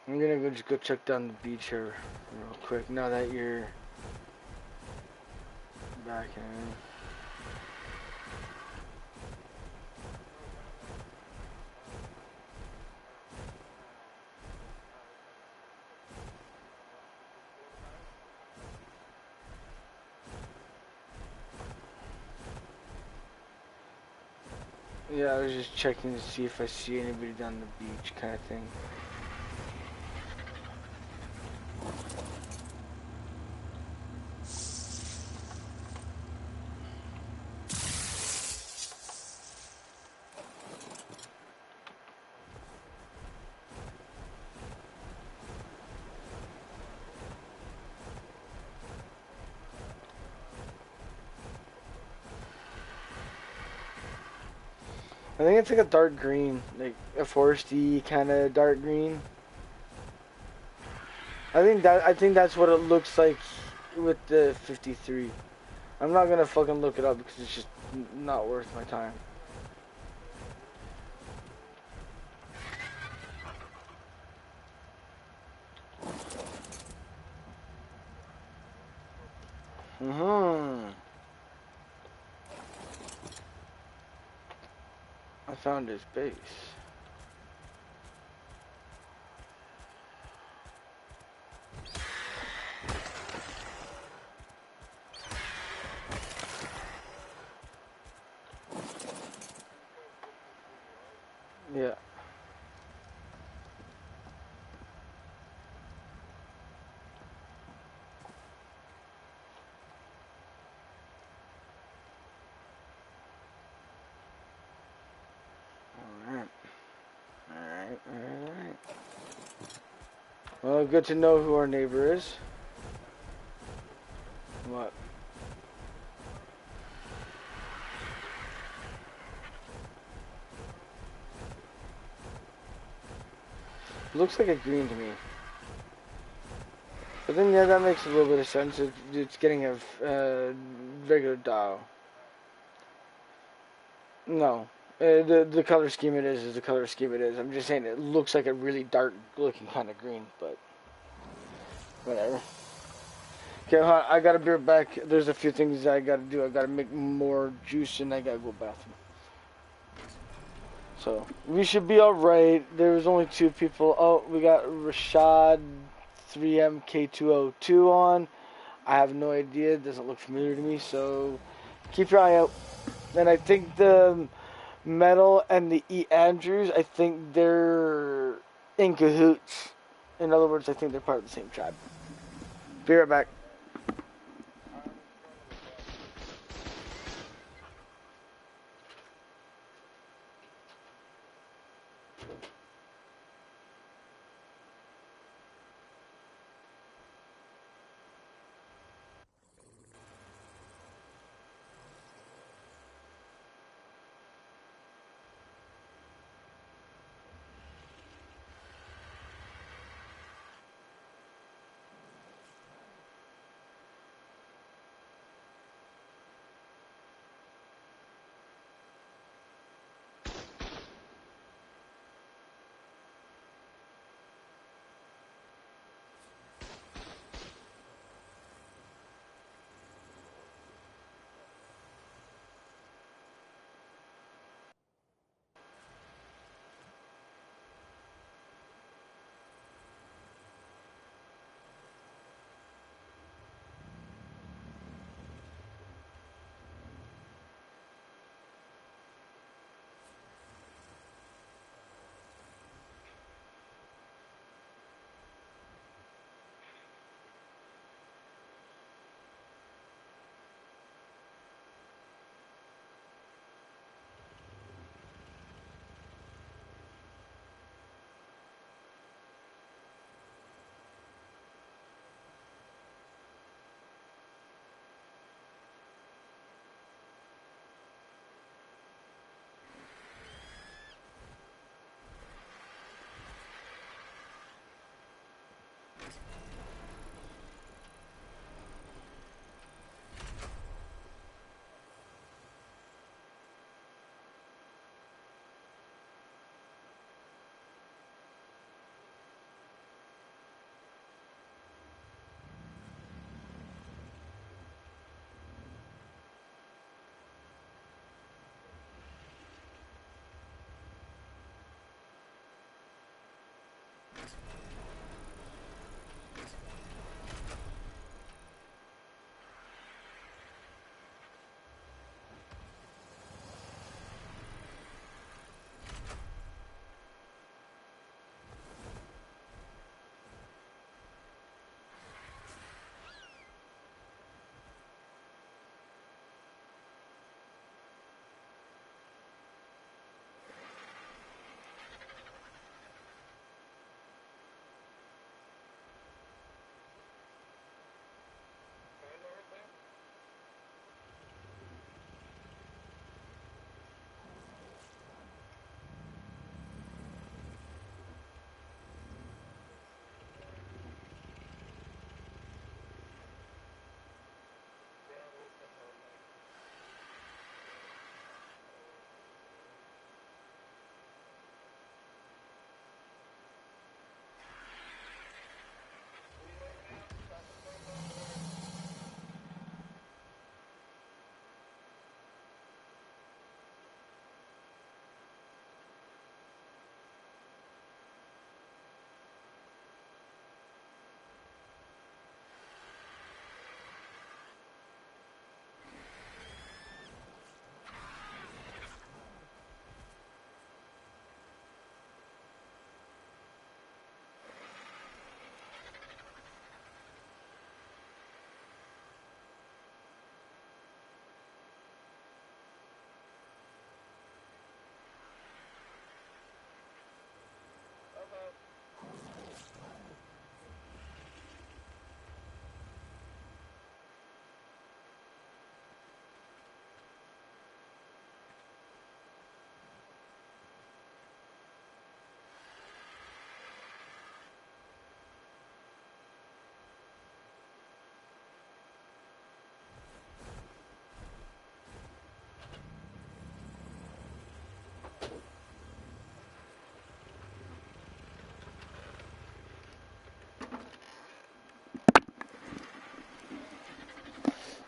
I'm gonna just go check down the beach here real quick now that you're back in. Yeah, I was just checking to see if I see anybody down the beach kind of thing. I think it's like a dark green, like a foresty kind of dark green. I think that's what it looks like with the 53. I'm not gonna fucking look it up because it's just not worth my time. I found his base. Yeah. Alright. Alright. Well, good to know who our neighbor is. What? Looks like a green to me. But then, yeah, that makes a little bit of sense. It's getting a regular dial. No. The color scheme it is the color scheme it is. I'm just saying it looks like a really dark looking kind of green, but whatever. Okay, I gotta be right back. There's a few things I gotta do. I gotta make more juice and I gotta go bathroom. So, we should be alright. There was only two people. Oh, we got Rashad 3MK202 on. I have no idea. It doesn't look familiar to me, so keep your eye out. And I think the Metal and the E. Andrews, I think they're in cahoots. In other words, I think they're part of the same tribe. Be right back.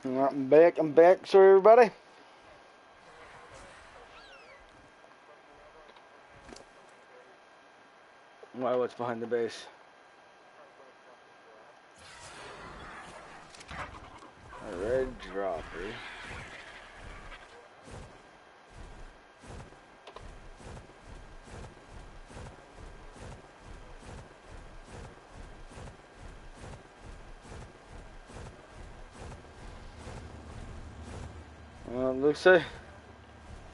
I'm back. I'm back. Sorry, everybody. Why? What's behind the base? A red dropper. Well, it looks like...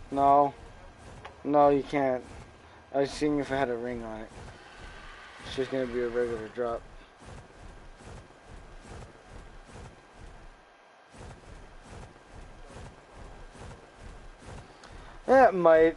No. No, you can't. I was seeing if it had a ring on it. It's just gonna be a regular drop. That might.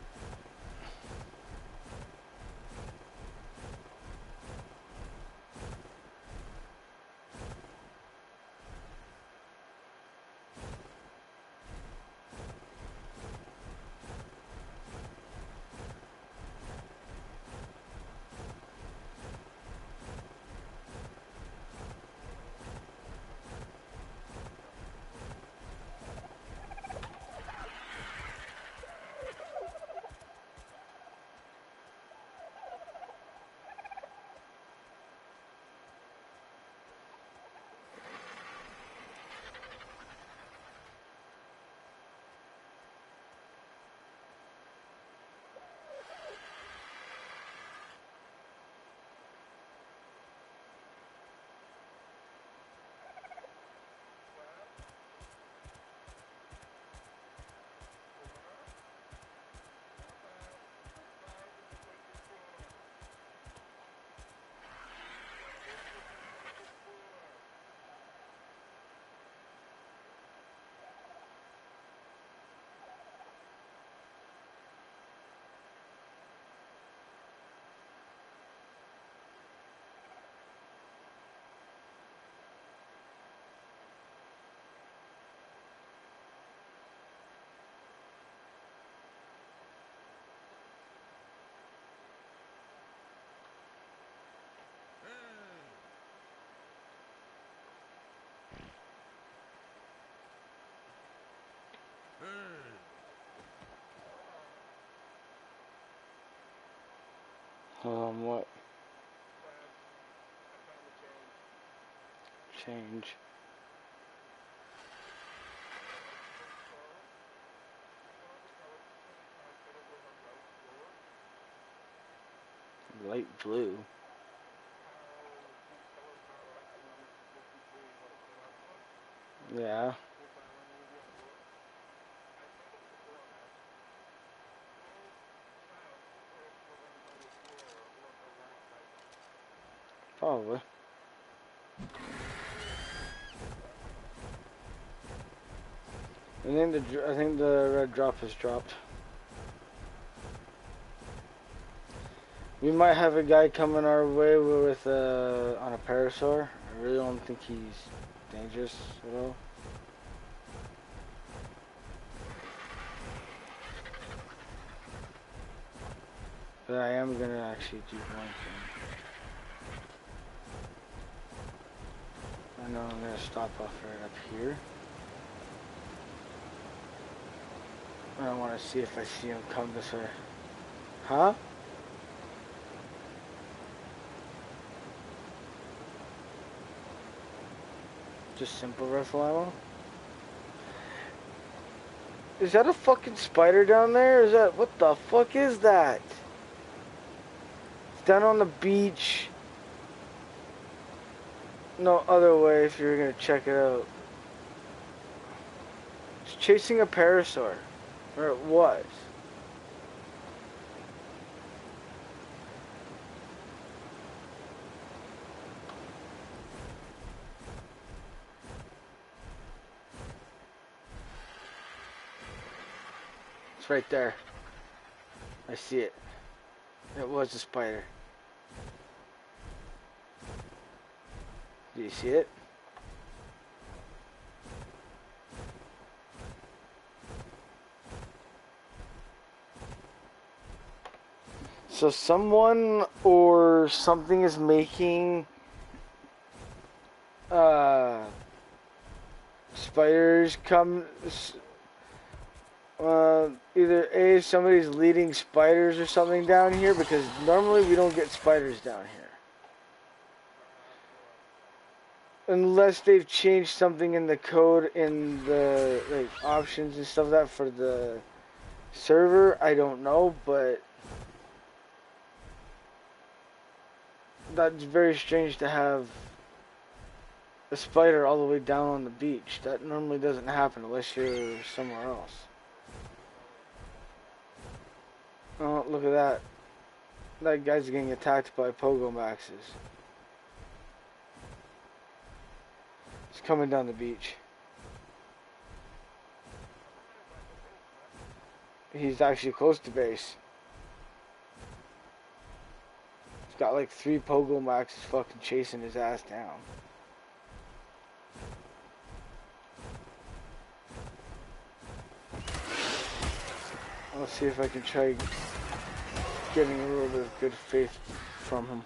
What? Change. Light blue. Yeah. Probably. I think the red drop has dropped. We might have a guy coming our way with on a parasaur. I really don't think he's dangerous at all. But I am gonna actually do one thing. I know I'm gonna stop off right up here. I want to see if I see him come this way. Huh? Just simple rifle ammo? Is that a fucking spider down there? Is that... What the fuck is that? It's down on the beach. No other way if you're gonna check it out. It's chasing a parasaur. Or it was. It's right there. I see it. It was a spider. Do you see it? So someone or something is making spiders just come. Either A, somebody's leading spiders or something down here, because normally we don't get spiders down here. Unless they've changed something in the code in the options and stuff like that for the server, I don't know, but that's very strange to have a spider all the way down on the beach. That normally doesn't happen unless you're somewhere else. Oh, look at that. That guy's getting attacked by Pogo Maxes. He's coming down the beach. He's actually close to base. He's got like 3 Pogo Maxes fucking chasing his ass down. I'll see if I can try getting a little bit of good faith from him.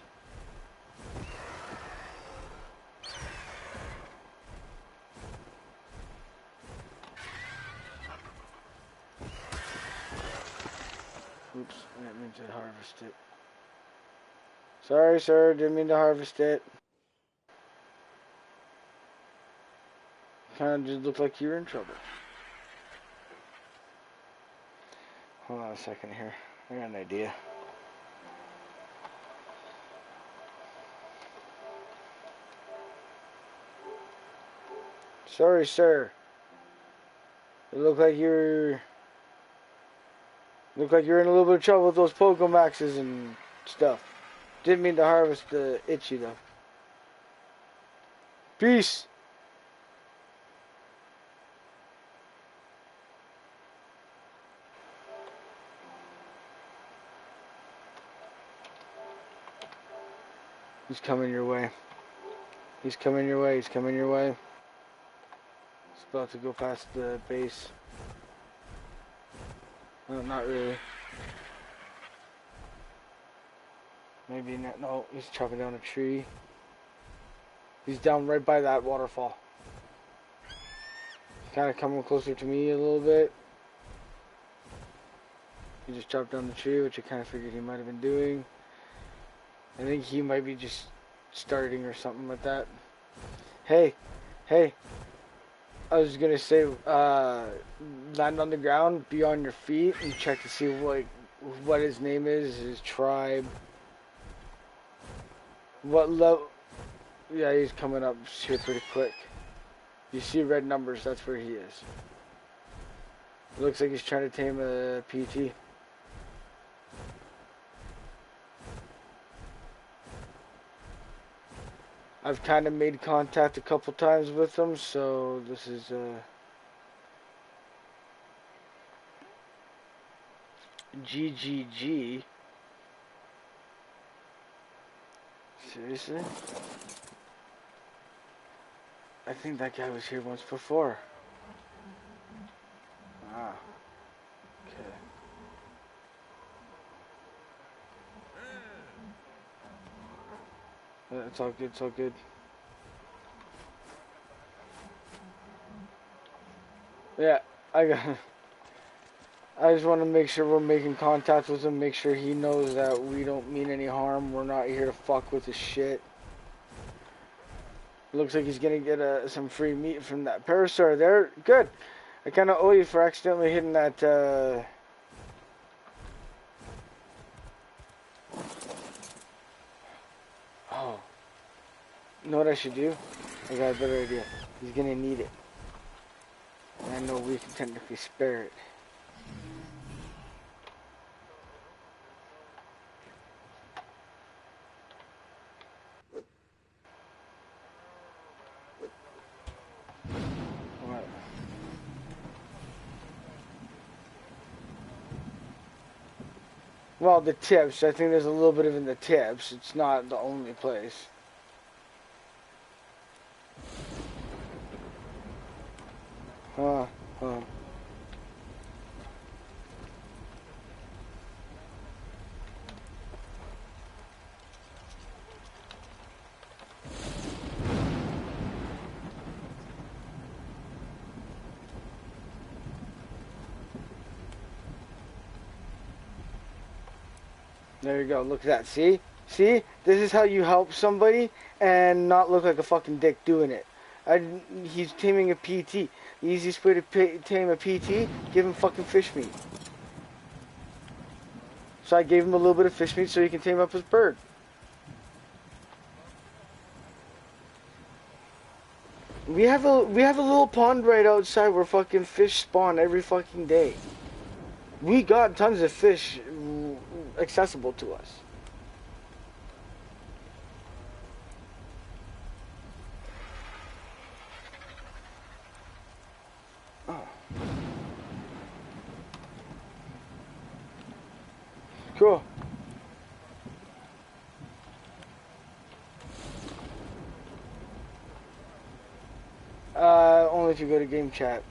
Oops, I didn't mean to harvest it. Sorry, sir, didn't mean to harvest it. Kinda just looked like you were in trouble. Hold on a second here. I got an idea. Sorry, sir. It looked like you're in a little bit of trouble with those Pogo Maxes and stuff. Didn't mean to harvest the itchy though. Peace. He's coming your way. He's coming your way. He's coming your way. He's about to go past the base. No, not really. Maybe not. No, he's chopping down a tree. He's down right by that waterfall. Kind of coming closer to me a little bit. He just chopped down the tree, which I kind of figured he might have been doing. I think he might be just starting or something like that. Hey, hey. I was gonna say, land on the ground, be on your feet, and check to see what his name is, his tribe. What level? Yeah, he's coming up here pretty quick. You see red numbers, that's where he is. It looks like he's trying to tame a PT. I've kind of made contact a couple times with him, so this is GGG. Seriously? I think that guy was here once before. Ah. Okay. It's all good, it's all good. Yeah, I just want to make sure we're making contact with him, make sure he knows that we don't mean any harm. We're not here to fuck with his shit. Looks like he's gonna get some free meat from that Parasaur there. Good. I kind of owe you for accidentally hitting that, Oh. You know what I should do? I got a better idea. He's gonna need it. And I know we can technically spare it. What? Well, the tips. I think there's a little bit of in the tips. It's not the only place. Huh. There you go. Look at that. See? See? This is how you help somebody and not look like a fucking dick doing it. He's taming a PT. The easiest way to tame a PT, give him fucking fish meat. So I gave him a little bit of fish meat so he can tame up his bird. We have a little pond right outside where fucking fish spawn every fucking day. We got tons of fish accessible to us. Oh. Cool. Only if you go to game chat.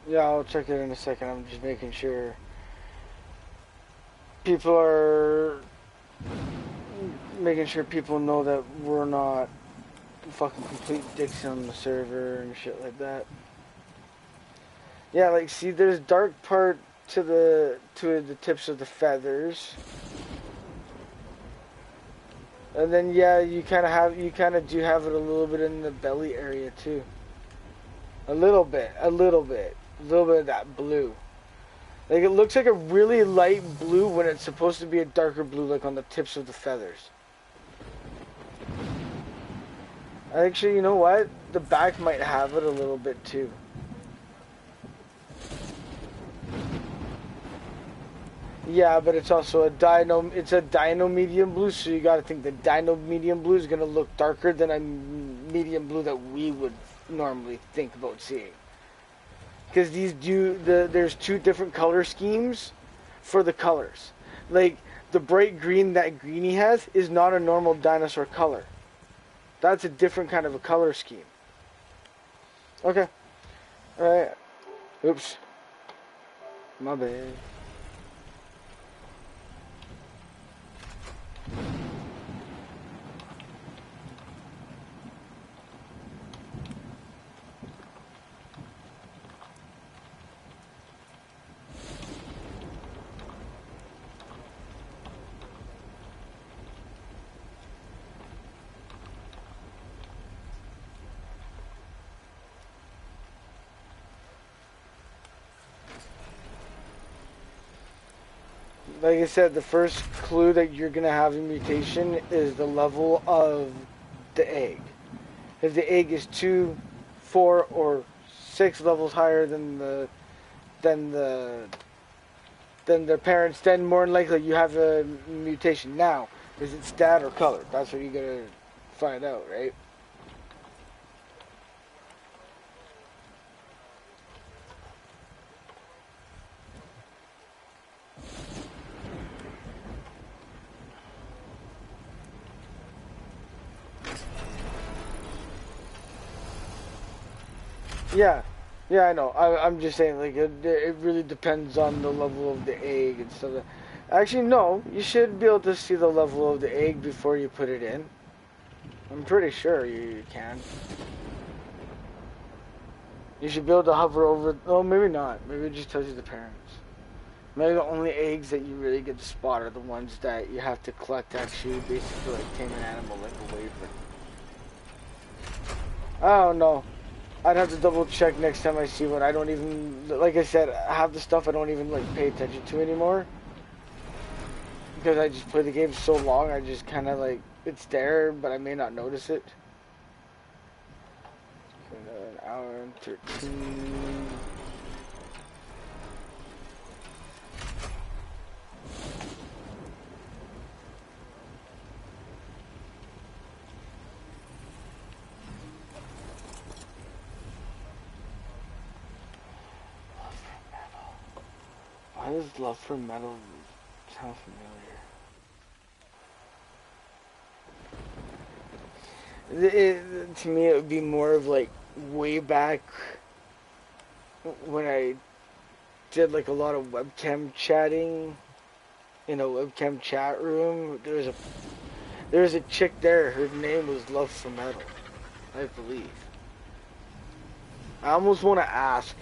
Yeah, I'll check it in a second. I'm just making sure people are making sure people know that we're not fucking complete dicks on the server and shit like that. Yeah, like see, there's dark part to the tips of the feathers, and then yeah, you kind of do have it a little bit in the belly area too. A little bit of that blue. Like it looks like a really light blue when it's supposed to be a darker blue, like on the tips of the feathers. Actually, you know what? The back might have it a little bit too. Yeah, but it's also a dino. It's a dino medium blue, so you got to think the dino medium blue is gonna look darker than a medium blue that we would normally think about seeing. Because there's two different color schemes for the colors. Like the bright green that Greenie has is not a normal dinosaur color. That's a different kind of a color scheme. Okay. All right. Oops. My bad. Like I said, the first clue that you're going to have a mutation is the level of the egg. If the egg is 2, 4, or 6 levels higher than their parents, then more than likely you have a mutation. Now, is it stat or color? That's what you're going to find out, right? Yeah, yeah, I know. I'm just saying, like, it really depends on the level of the egg and stuff. Actually, no, you should be able to see the level of the egg before you put it in. I'm pretty sure you can. You should be able to hover over. Oh, maybe not. Maybe it just tells you the parents. Maybe the only eggs that you really get to spot are the ones that you have to collect to actually basically like tame an animal like a wafer. I don't know. I'd have to double check next time I see one. I don't even, like I said, half the stuff I don't even like pay attention to anymore. Because I just play the game so long, I just kind of like, it's there, but I may not notice it. An hour and 13. Why does love for metal sound familiar? To me, it would be more of like way back when I did like a lot of webcam chatting in a webcam chat room. There was a chick there. Her name was Love for Metal, I believe. I almost want to ask.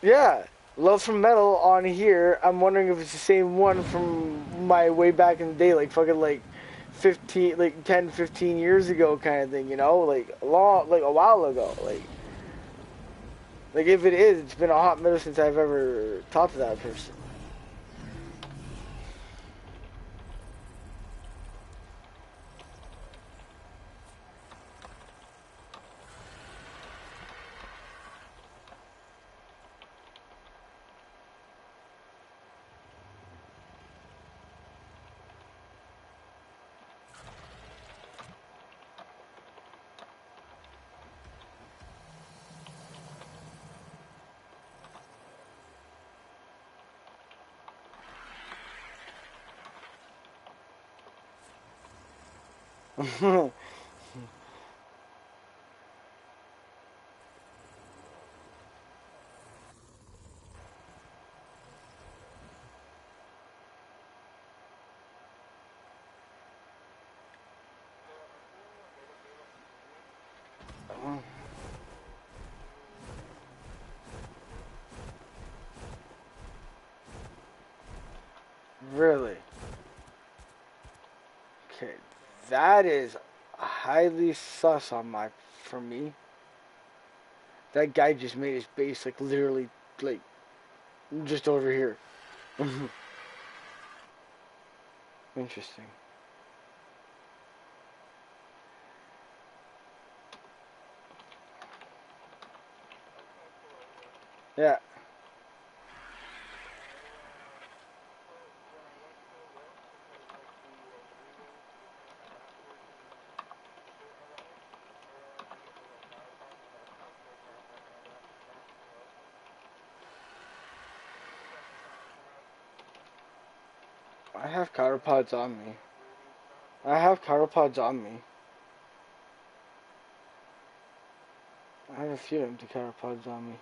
Yeah, Love from Metal on here. I'm wondering if it's the same one from my way back in the day, like fucking like 15, like 10, 15 years ago kind of thing, you know? Like a while ago. Like if it is, it's been a hot minute since I've ever talked to that person. Really? Okay, that is highly sus on my for me. That guy just made his base like literally like just over here. Interesting. Yeah. I have chiropods on me. I have chiropods on me. I have a few empty chiropods on me.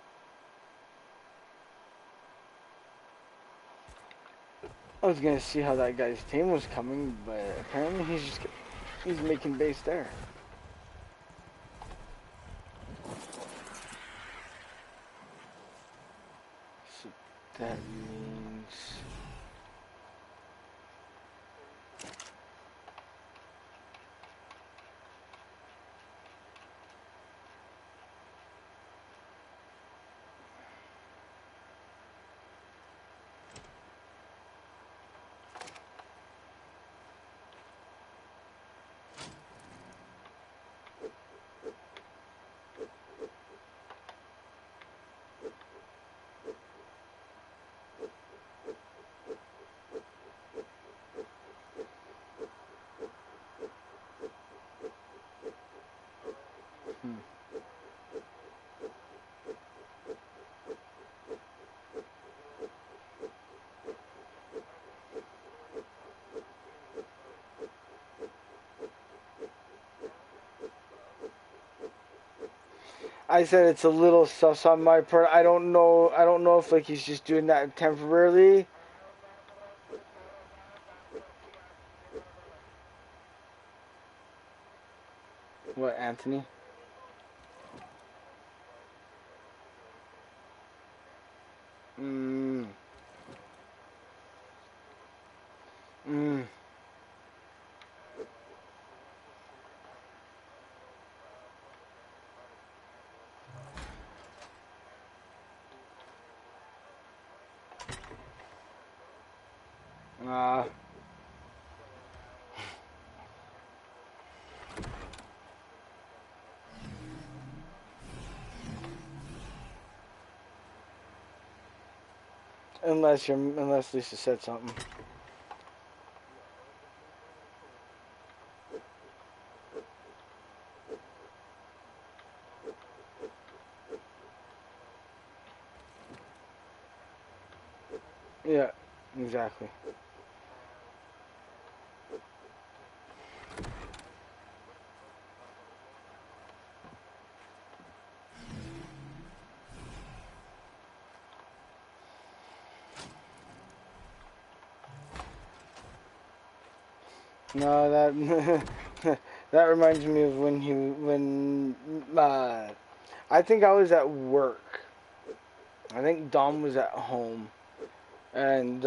I was gonna see how that guy's team was coming, but apparently he's making base there. So that means hmm. I said it's a little sus on my part. I don't know. I don't know if like he's just doing that temporarily. What, Anthony? Mm. Mm. Uh. Unless Lisa said something. Yeah. Exactly. No, that that reminds me of when I think I was at work. I think Dom was at home, and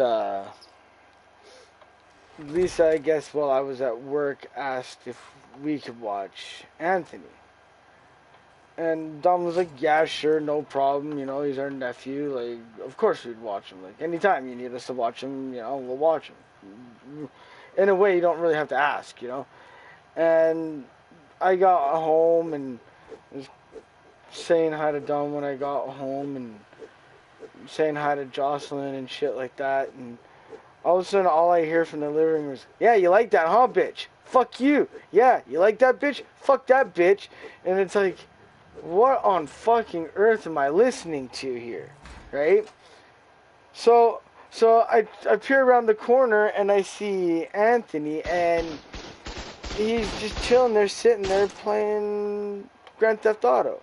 Lisa, I guess, while I was at work, asked if we could watch Anthony. And Dom was like, yeah, sure, no problem. You know, he's our nephew. Like, of course we'd watch him. Like, anytime you need us to watch him, you know, we'll watch him. In a way, you don't really have to ask, you know. And I got home and was saying hi to Dom when I got home and saying hi to Jocelyn and shit like that. And all of a sudden, all I hear from the living room is, yeah, you like that, huh, bitch? Fuck you. Yeah, you like that, bitch? Fuck that, bitch. And it's like, what on fucking earth am I listening to here? Right? So I peer around the corner and I see Anthony, and he's just chilling there, sitting there playing Grand Theft Auto.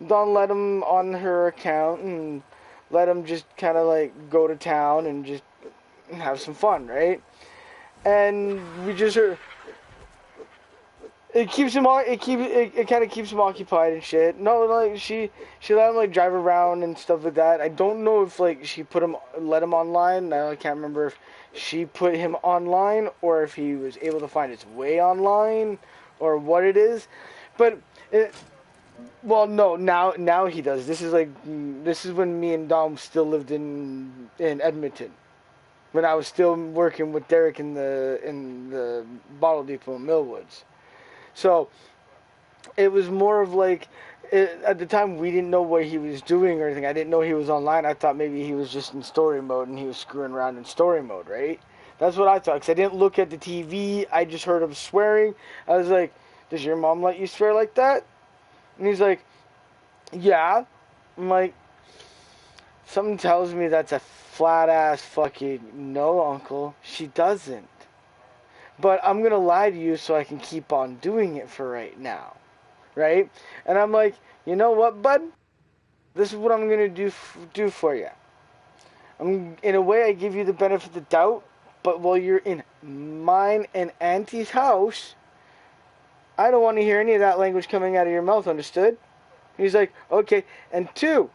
Dawn let him on her account and let him just kind of like go to town and just have some fun, right? And we just heard, it keeps him it kind of keeps him occupied and shit. No, like she let him like drive around and stuff like that. I don't know if like she let him online. I can't remember if she put him online or if he was able to find his way online or what it is. But well, no, now he does. This is when me and Dom still lived in Edmonton. When I was still working with Derek in the bottle depot in Millwoods. So it was more of like, at the time we didn't know what he was doing or anything. I didn't know he was online. I thought maybe he was just in story mode and he was screwing around in story mode, right? That's what I thought, because I didn't look at the TV. I just heard him swearing. I was like, does your mom let you swear like that? And he's like, yeah. I'm like, something tells me that's a flat ass fucking no, uncle. She doesn't. But I'm going to lie to you so I can keep on doing it for right now. Right? And I'm like, you know what, bud? This is what I'm going to do for you. In a way, I give you the benefit of the doubt, but while you're in mine and Auntie's house, I don't want to hear any of that language coming out of your mouth, understood? He's like, okay. And two,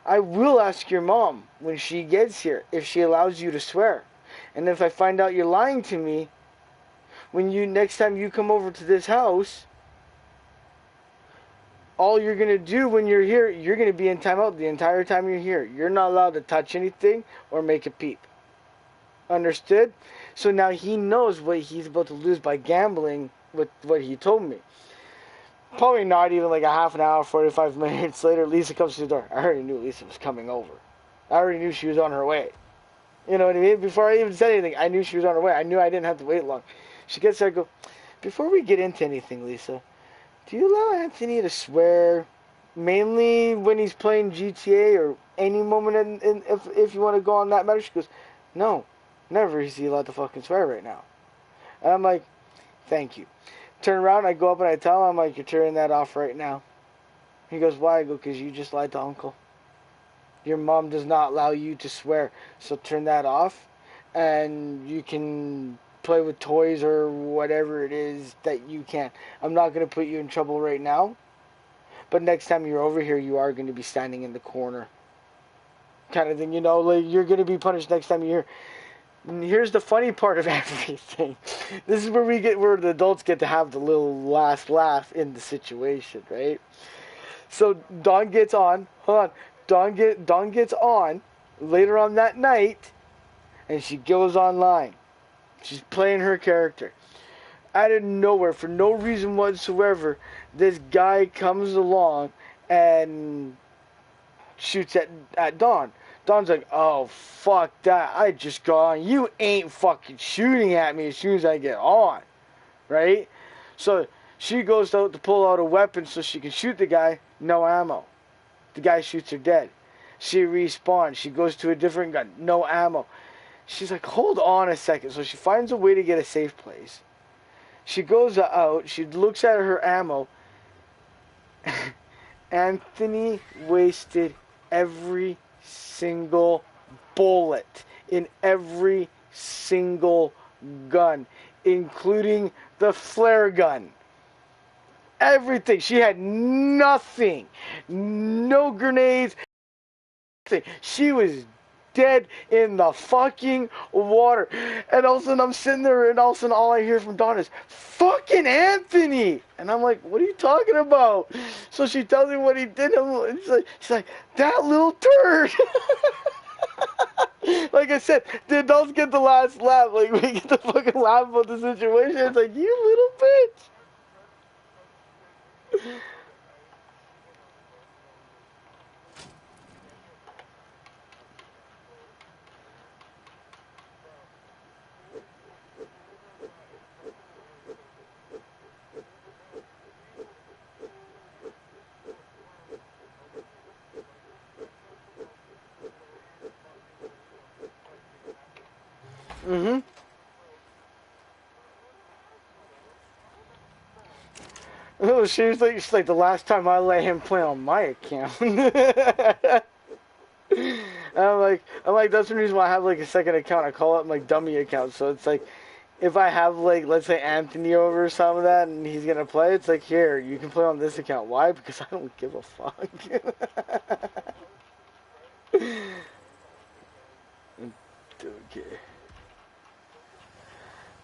I will ask your mom when she gets here if she allows you to swear. And if I find out you're lying to me, next time you come over to this house, all you're going to do when you're here, you're going to be in timeout the entire time you're here. You're not allowed to touch anything or make a peep. Understood? So now he knows what he's about to lose by gambling with what he told me. Probably not even like a half an hour, 45 minutes later, Lisa comes to the door. I already knew Lisa was coming over. I already knew she was on her way. You know what I mean? Before I even said anything, I knew she was on her way. I knew I didn't have to wait long. She gets there, I go, before we get into anything, Lisa, do you allow Anthony to swear mainly when he's playing GTA or any moment if you want to go on that matter? She goes, no, never is he allowed to fucking swear right now. And I'm like, thank you. Turn around, I go up and I tell him, I'm like, you're turning that off right now. He goes, why? I go, because you just lied to Uncle. Your mom does not allow you to swear, so turn that off, and you can play with toys or whatever it is that you can. I'm not going to put you in trouble right now, but next time you're over here, you are going to be standing in the corner. Kind of thing, you know, like you're going to be punished next time you're here. And here's the funny part of everything. This is where the adults get to have the little last laugh in the situation, right? So Dawn gets on. Hold on. Dawn gets on later on that night, and she goes online. She's playing her character. Out of nowhere, for no reason whatsoever, this guy comes along and shoots at Dawn. Dawn's like, oh, fuck that. I just got on. You ain't fucking shooting at me as soon as I get on. Right? So she goes out to pull out a weapon so she can shoot the guy. No ammo. The guy shoots her dead. She respawns. She goes to a different gun. No ammo. She's like, hold on a second. So she finds a way to get a safe place. She goes out. She looks at her ammo. Anthony wasted every single bullet in every single gun. including the flare gun. Everything. She had nothing. No grenades. Nothing. She was dead in the fucking water. And all of a sudden I'm sitting there and all of a sudden all I hear from Dawn is, fucking Anthony! And I'm like, what are you talking about? So she tells me what he did. And she's like, that little turd! Like I said, the adults get the last laugh. Like, we get the fucking laugh about the situation. It's like, you little bitch! Mm-hmm. Oh, she's like the last time I let him play on my account. I'm like, that's the reason why I have like a second account. I call it my dummy account. So it's like, if I have like, let's say Anthony over or some of that, and he's gonna play, it's like, here, you can play on this account. Why? Because I don't give a fuck. Okay.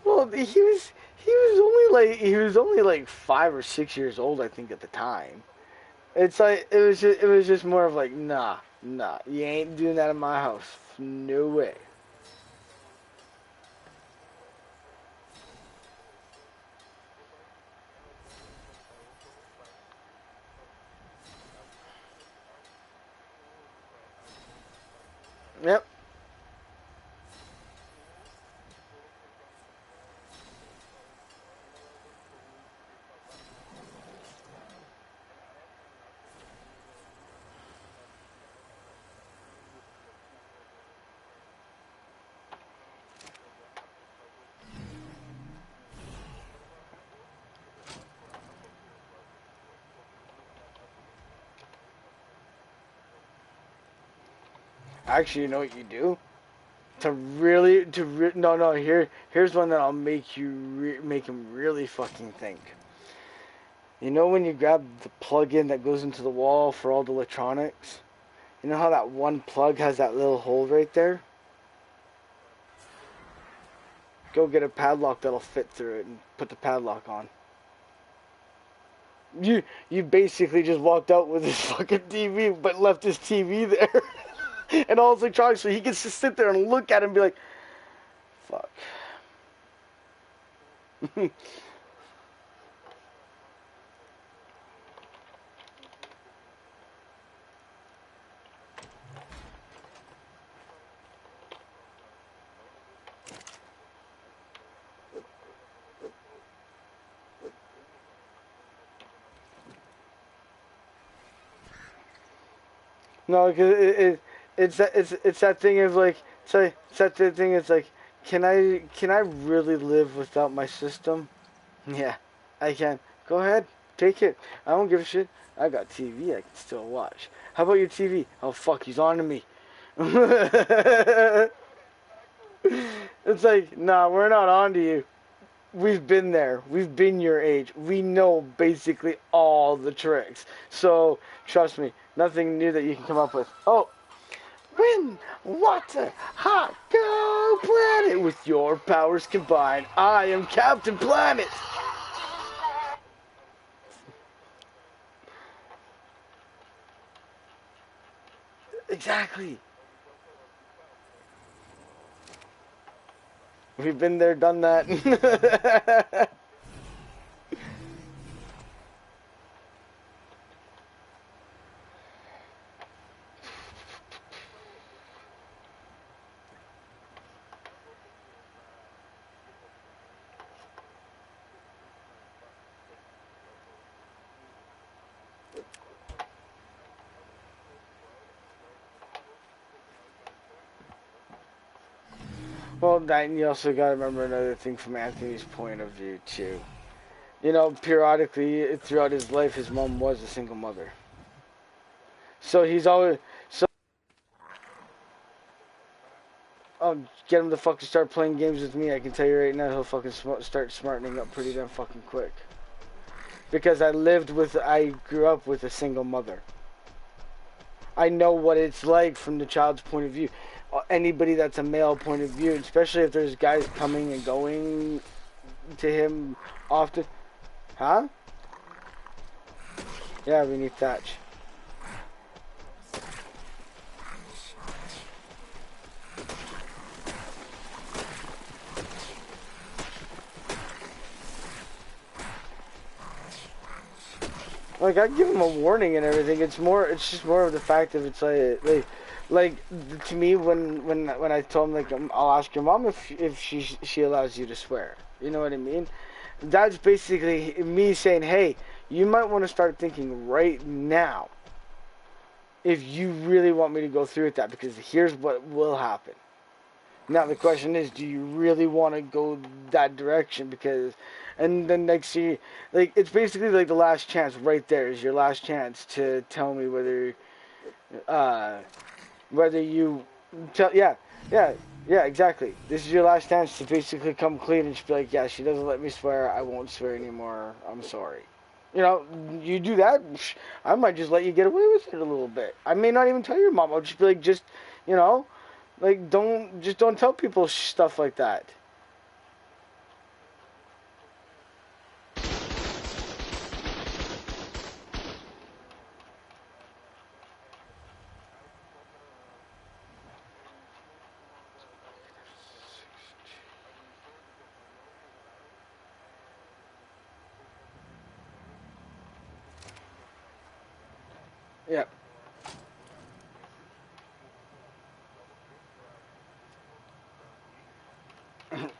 Well, he was only like 5 or 6 years old, I think, at the time. It's like it was just more of like, nah, you ain't doing that in my house. No way. Yep. Actually, you know what you do? No, here's one that'll make him really fucking think. You know when you grab the plug-in that goes into the wall for all the electronics? You know how that one plug has that little hole right there? Go get a padlock that'll fit through it and put the padlock on. You basically just walked out with his fucking TV, but left his TV there. And all his electronics, so he can just sit there and look at it and be like, fuck. No, because it's that thing of like, it's that thing. It's like, can I really live without my system? Yeah, I can. Go ahead, take it. I don't give a shit. I got TV. I can still watch. How about your TV? Oh fuck, he's on to me. It's like, nah, we're not on to you. We've been there. We've been your age. We know basically all the tricks. So trust me, nothing new that you can come up with. Oh, wind, water, hot, go planet. With your powers combined, I am Captain Planet. Exactly. We've been there, done that. Well, that, and you also got to remember another thing from Anthony's point of view too. You know, periodically throughout his life, his mom was a single mother. So he's always so. I'll get him to fucking start playing games with me. I can tell you right now, he'll fucking start smartening up pretty damn fucking quick. Because I grew up with a single mother. I know what it's like from the child's point of view. Anybody that's a male point of view, especially if there's guys coming and going to him often. Huh? Yeah, we need Thatch. Like, I give him a warning and everything. It's just more of the fact of it's like to me when I told him like I'll ask your mom if she allows you to swear. You know what I mean? That's basically me saying, hey, you might want to start thinking right now if you really want me to go through with that, because here's what will happen. Now the question is, do you really want to go that direction? Because, and then next year, like it's basically like the last chance. Right there is your last chance to tell me whether you tell. Yeah, exactly. This is your last chance to basically come clean and just be like, yeah, she doesn't let me swear. I won't swear anymore. I'm sorry. You know, you do that, I might just let you get away with it a little bit. I may not even tell your mom. I'll just be like, you know. Like, don't tell people stuff like that. Yeah.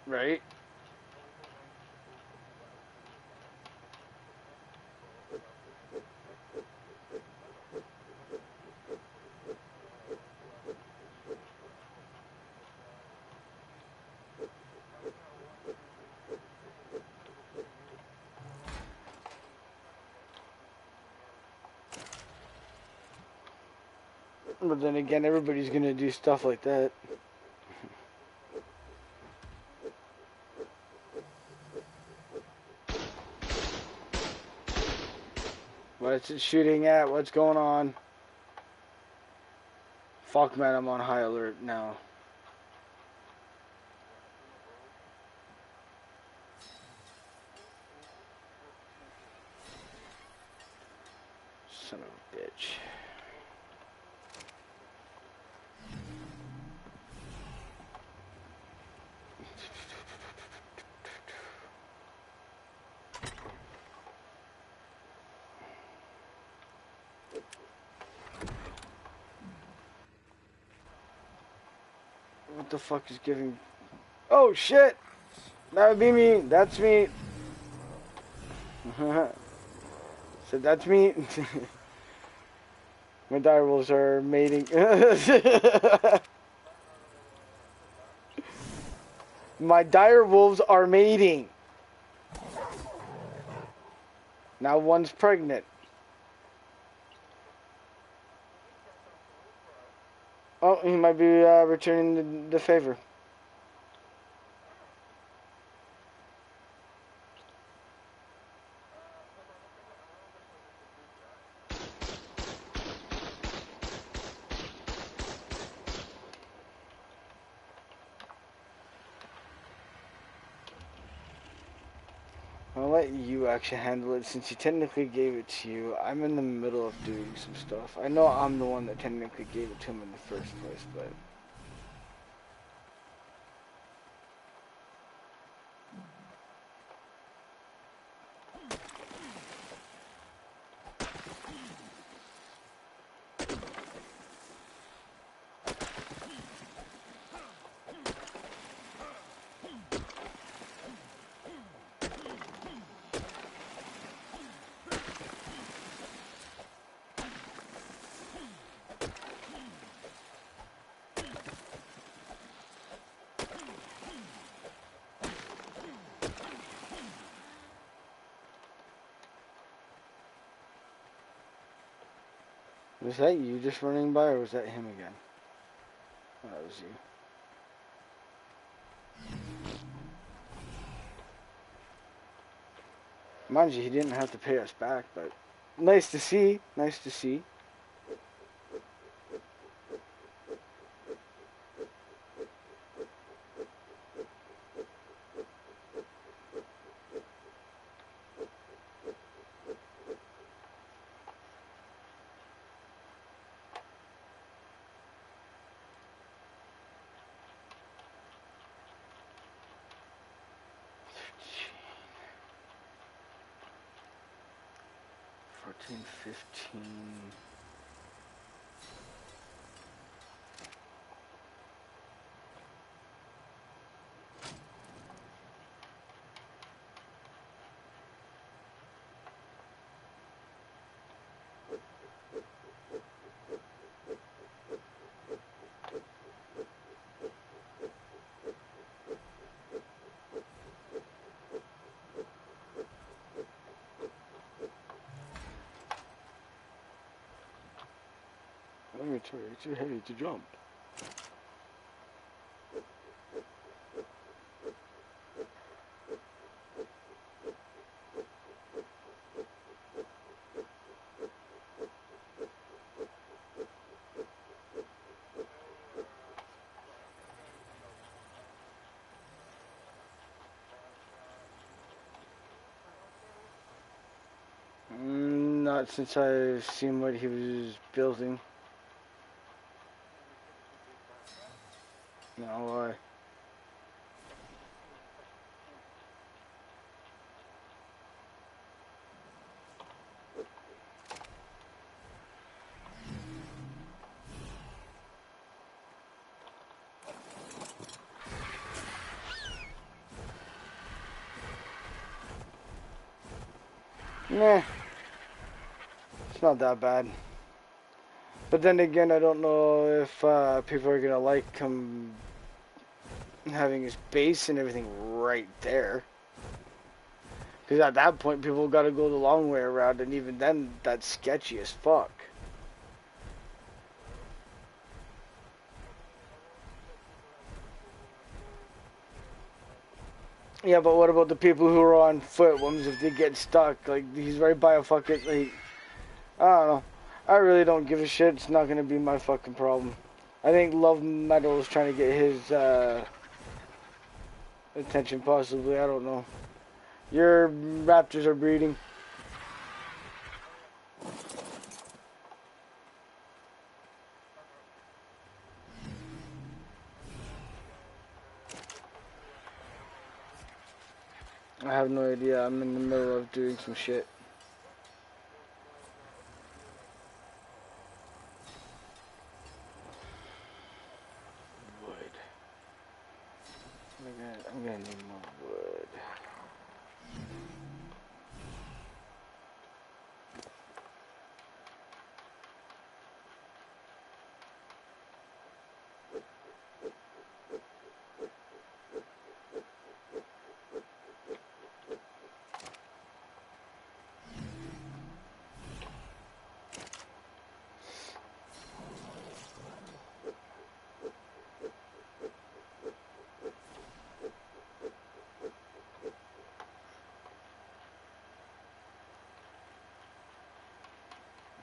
Right? But then again, everybody's gonna do stuff like that. What's it shooting at? What's going on? Fuck, man, I'm on high alert now. Son of a bitch. What the fuck is giving... Oh, shit! That would be me. That's me. So that's me. My direwolves are mating. My direwolves are mating. Now one's pregnant. Oh, he might be returning the favor. I'll let you actually handle it since he technically gave it to you. I'm in the middle of doing some stuff. I know I'm the one that technically gave it to him in the first place, but... Was that you just running by, or was that him again? Oh, that was you. Mind you, he didn't have to pay us back, but nice to see. Nice to see. Fourteen, 15. Inventory too heavy to jump. Not since I've seen what he was building. No, why? Nah, it's not that bad. But then again, I don't know if people are gonna like him having his base and everything right there. Because at that point, people gotta go the long way around, and even then, that's sketchy as fuck. Yeah, but what about the people who are on foot? What if they get stuck? Like, he's right by a fucking, like, I don't know. I really don't give a shit. It's not gonna be my fucking problem. I think Love Metal is trying to get his, attention, possibly. I don't know. Your raptors are breeding. I have no idea. I'm in the middle of doing some shit. Wood. I'm gonna need more wood.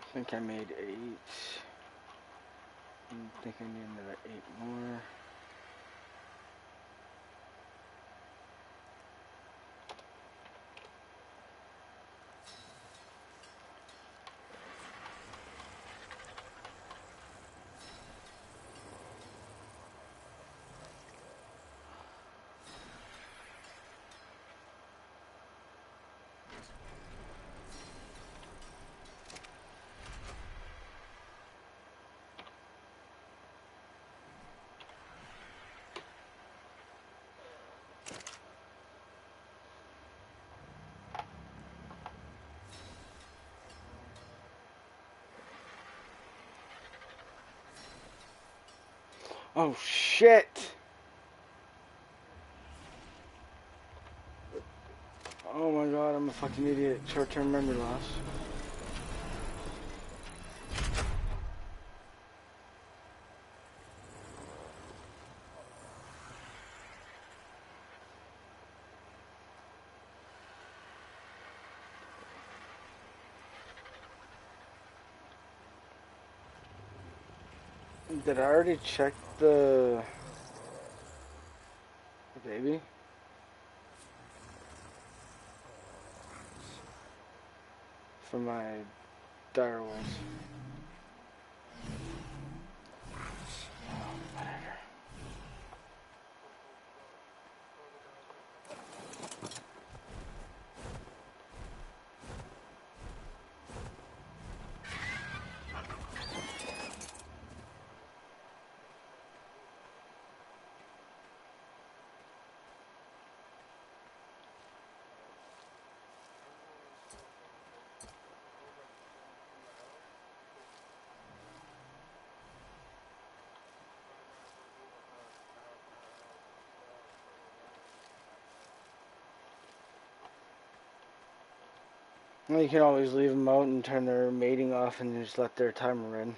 I think I made 8. I think I need another 8 more. Oh shit! Oh my god, I'm a fucking idiot. Short-term memory loss. Did I already check the baby? For my dire wolves. Well, you can always leave them out and turn their mating off and just let their timer in.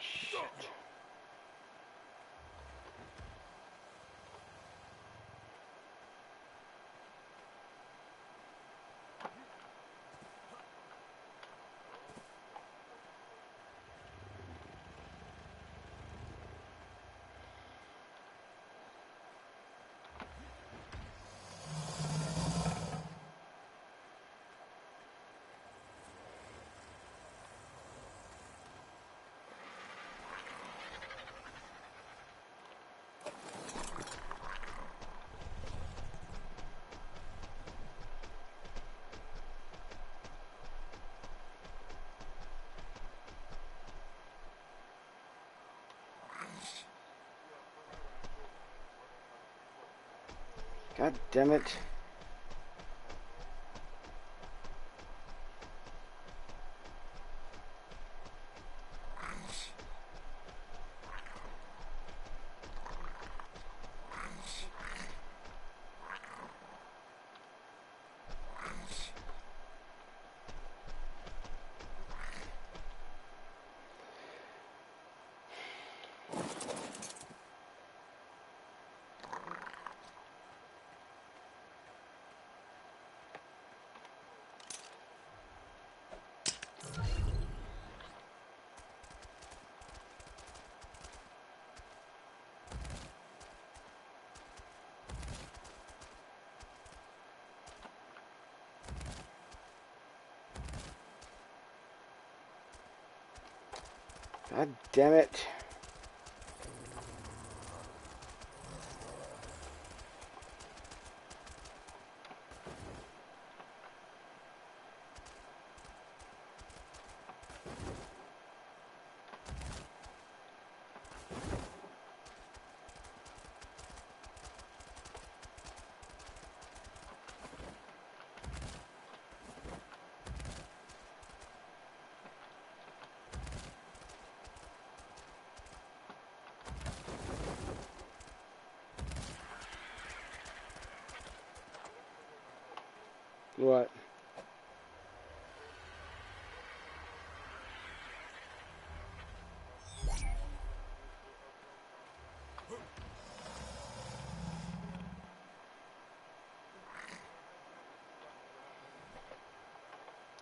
Shit. God damn it. God damn it. What?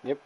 Yep.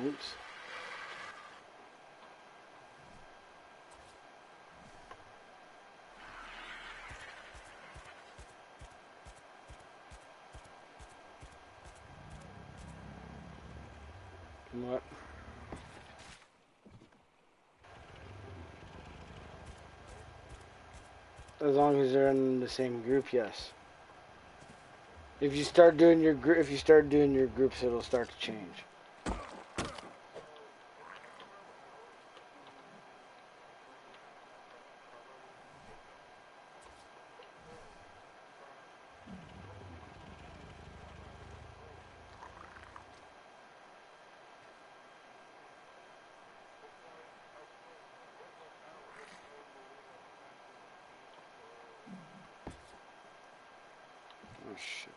Oops. What? As long as they're in the same group, yes. If you start doing your groups, it'll start to change. Oh shit.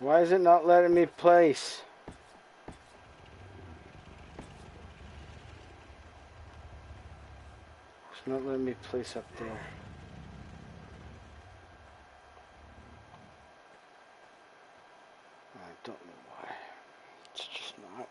Why is it not letting me place? It's not letting me place up there. I don't know why. It's just not.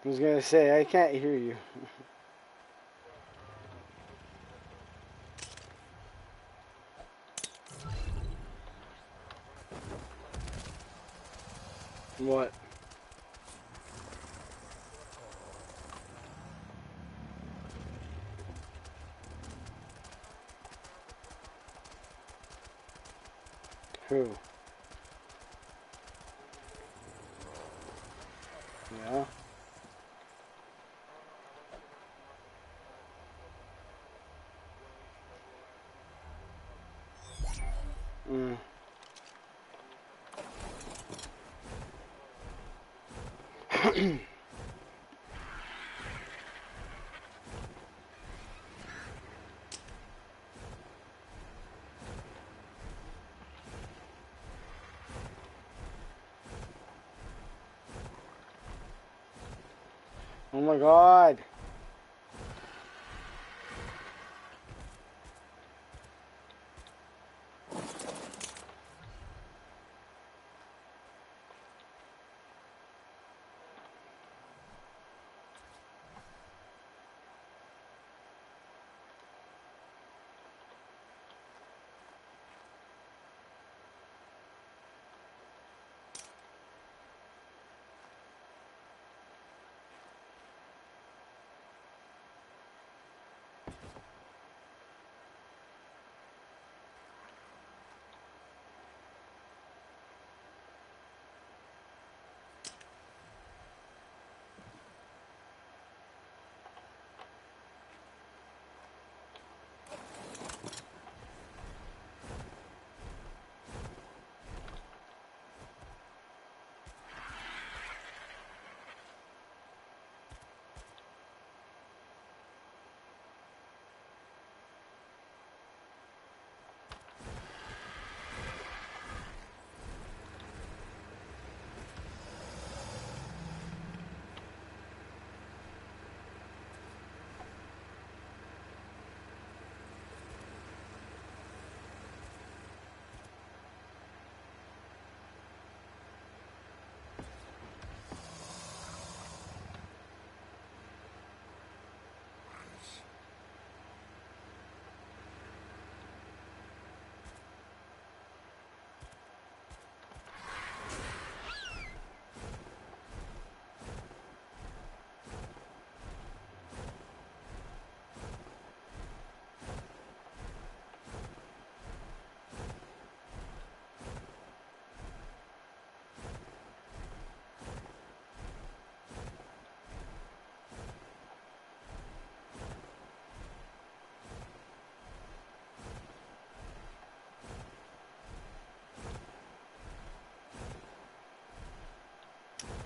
I was gonna say, I can't hear you. What? Who? Yeah. Mm. Oh my god.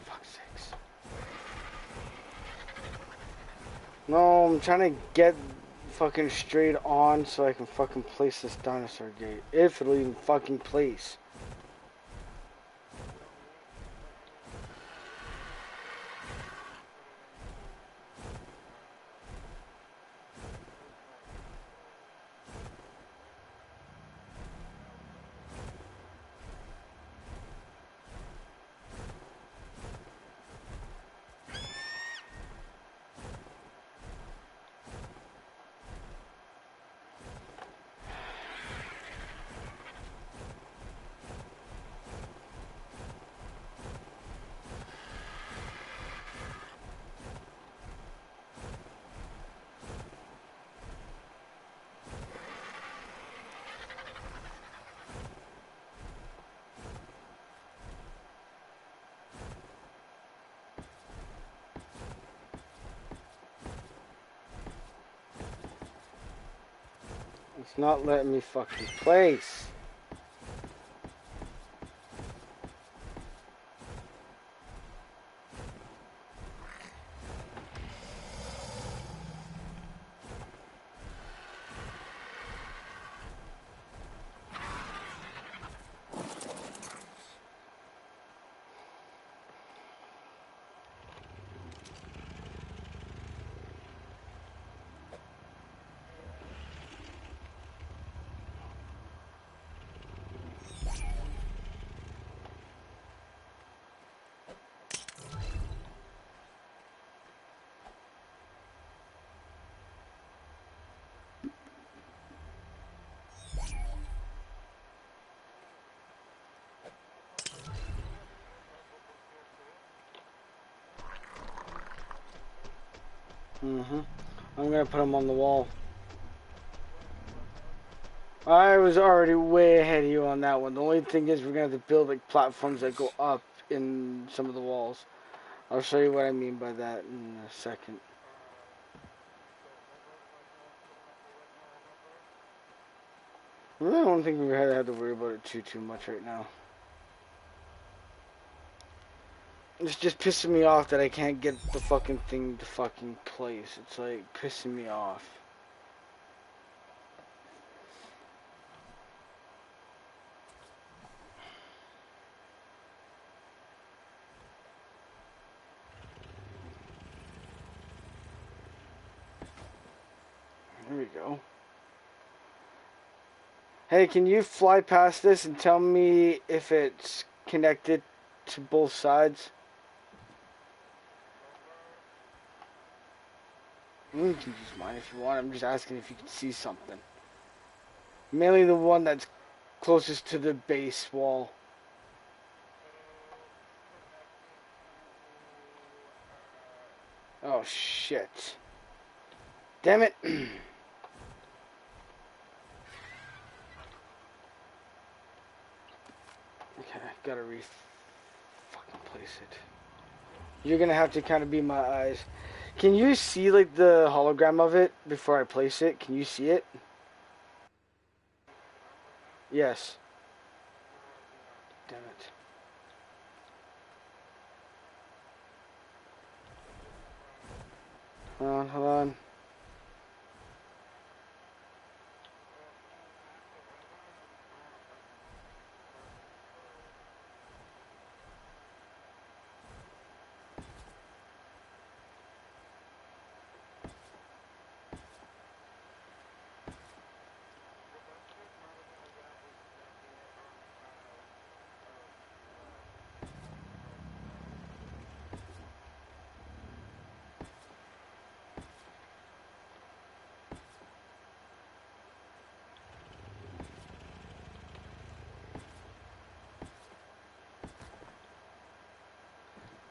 Fuck's sakes. No, I'm trying to get fucking straight on so I can fucking place this dinosaur gate. If it'll even fucking place. It's not letting me fucking place. Mm-hmm. I'm gonna put them on the wall. I was already way ahead of you on that one. The only thing is we're gonna have to build like platforms that go up in some of the walls. I'll show you what I mean by that in a second. I really don't think we have to worry about it too much right now. It's just pissing me off that I can't get the fucking thing to fucking place. It's like pissing me off. There we go. Hey, can you fly past this and tell me if it's connected to both sides? You can use mine if you want. I'm just asking if you can see something. Mainly the one that's closest to the base wall. Oh, shit. Damn it. Okay, gotta fucking place it. You're gonna have to kind of be my eyes. Can you see like the hologram of it before I place it? Can you see it? Yes. Damn it. Hold on, hold on.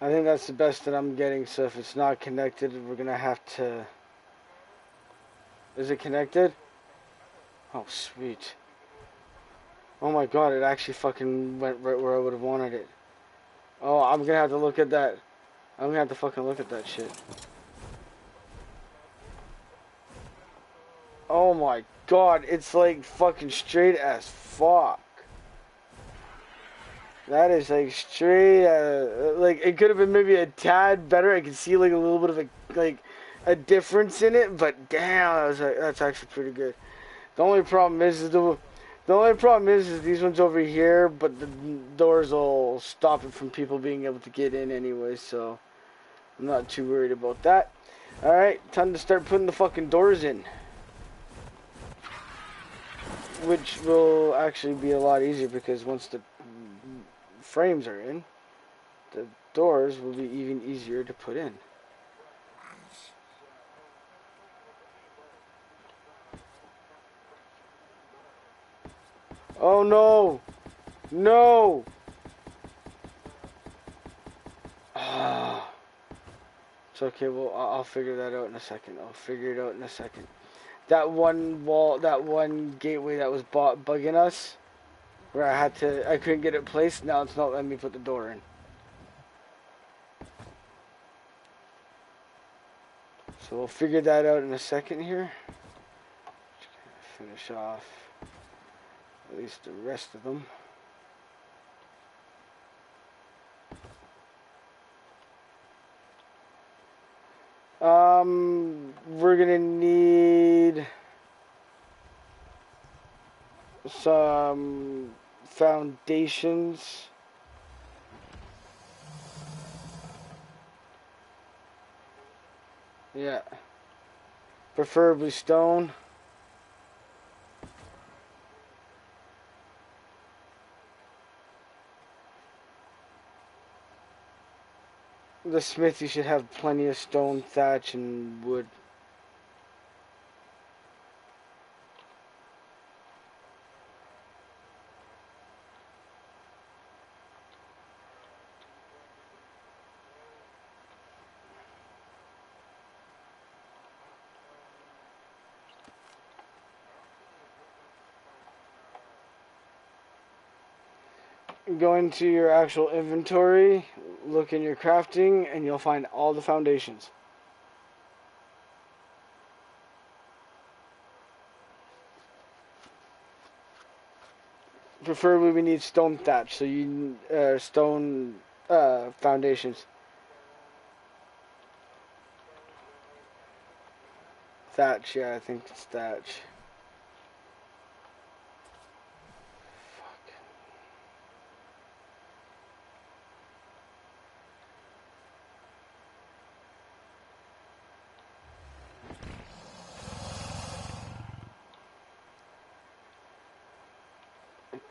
I think that's the best that I'm getting, so if it's not connected, we're gonna have to... Is it connected? Oh, sweet. Oh my god, it actually fucking went right where I would have wanted it. Oh, I'm gonna have to look at that. I'm gonna have to fucking look at that shit. Oh my god, it's like fucking straight as fuck. That is like straight, like it could have been maybe a tad better. I could see like a little bit of a difference in it, but damn, that's actually pretty good. The only problem is these ones over here, but the doors will stop it from people being able to get in anyway, so I'm not too worried about that. All right, time to start putting the fucking doors in, which will actually be a lot easier because once the frames are in, the doors will be even easier to put in. Oh no! No! Ah. It's okay, well, I'll figure that out in a second. I'll figure it out in a second. That one wall, that one gateway that was bugging us, where I couldn't get it placed, now it's not letting me put the door in. So we'll figure that out in a second here. Just gonna finish off at least the rest of them. We're gonna need some foundations. Yeah. Preferably stone. The smithy should have plenty of stone, thatch, and wood. Go into your actual inventory, look in your crafting, and you'll find all the foundations. Preferably we need stone thatch, so you stone foundations. Thatch, yeah, I think it's thatch.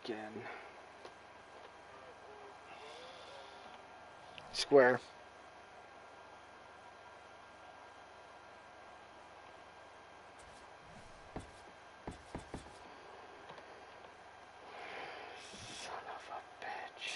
Again. Square. Son of a bitch.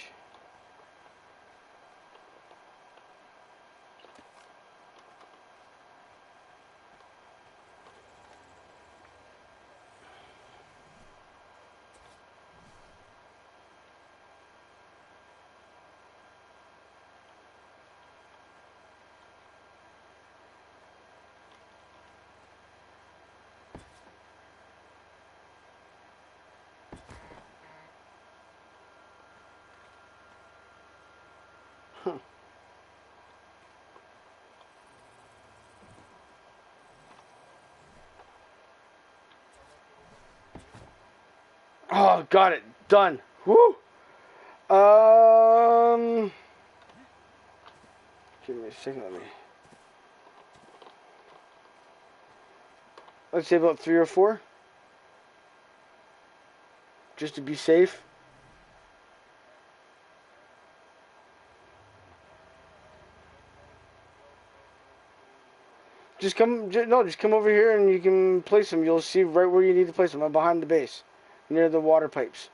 Oh, got it. Done. Woo! Give me a second, let's say about 3 or 4. Just to be safe. Just come over here and you can place them. You'll see right where you need to place them. I'm behind the base, near the water pipes.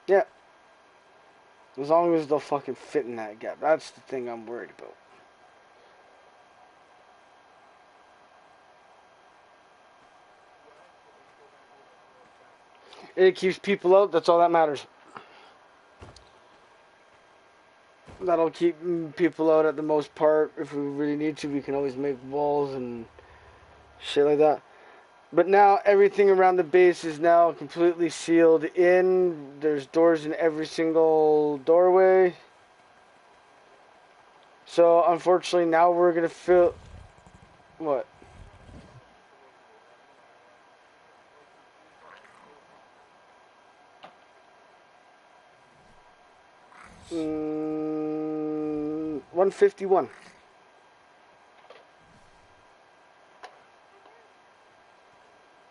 Yeah. As long as they'll fucking fit in that gap. That's the thing I'm worried about. It keeps people out. That's all that matters. That'll keep people out at the most part. If we really need to, we can always make walls and shit like that. But now everything around the base is now completely sealed in. There's doors in every single doorway. So unfortunately now we're gonna fill... What? Mm, 151.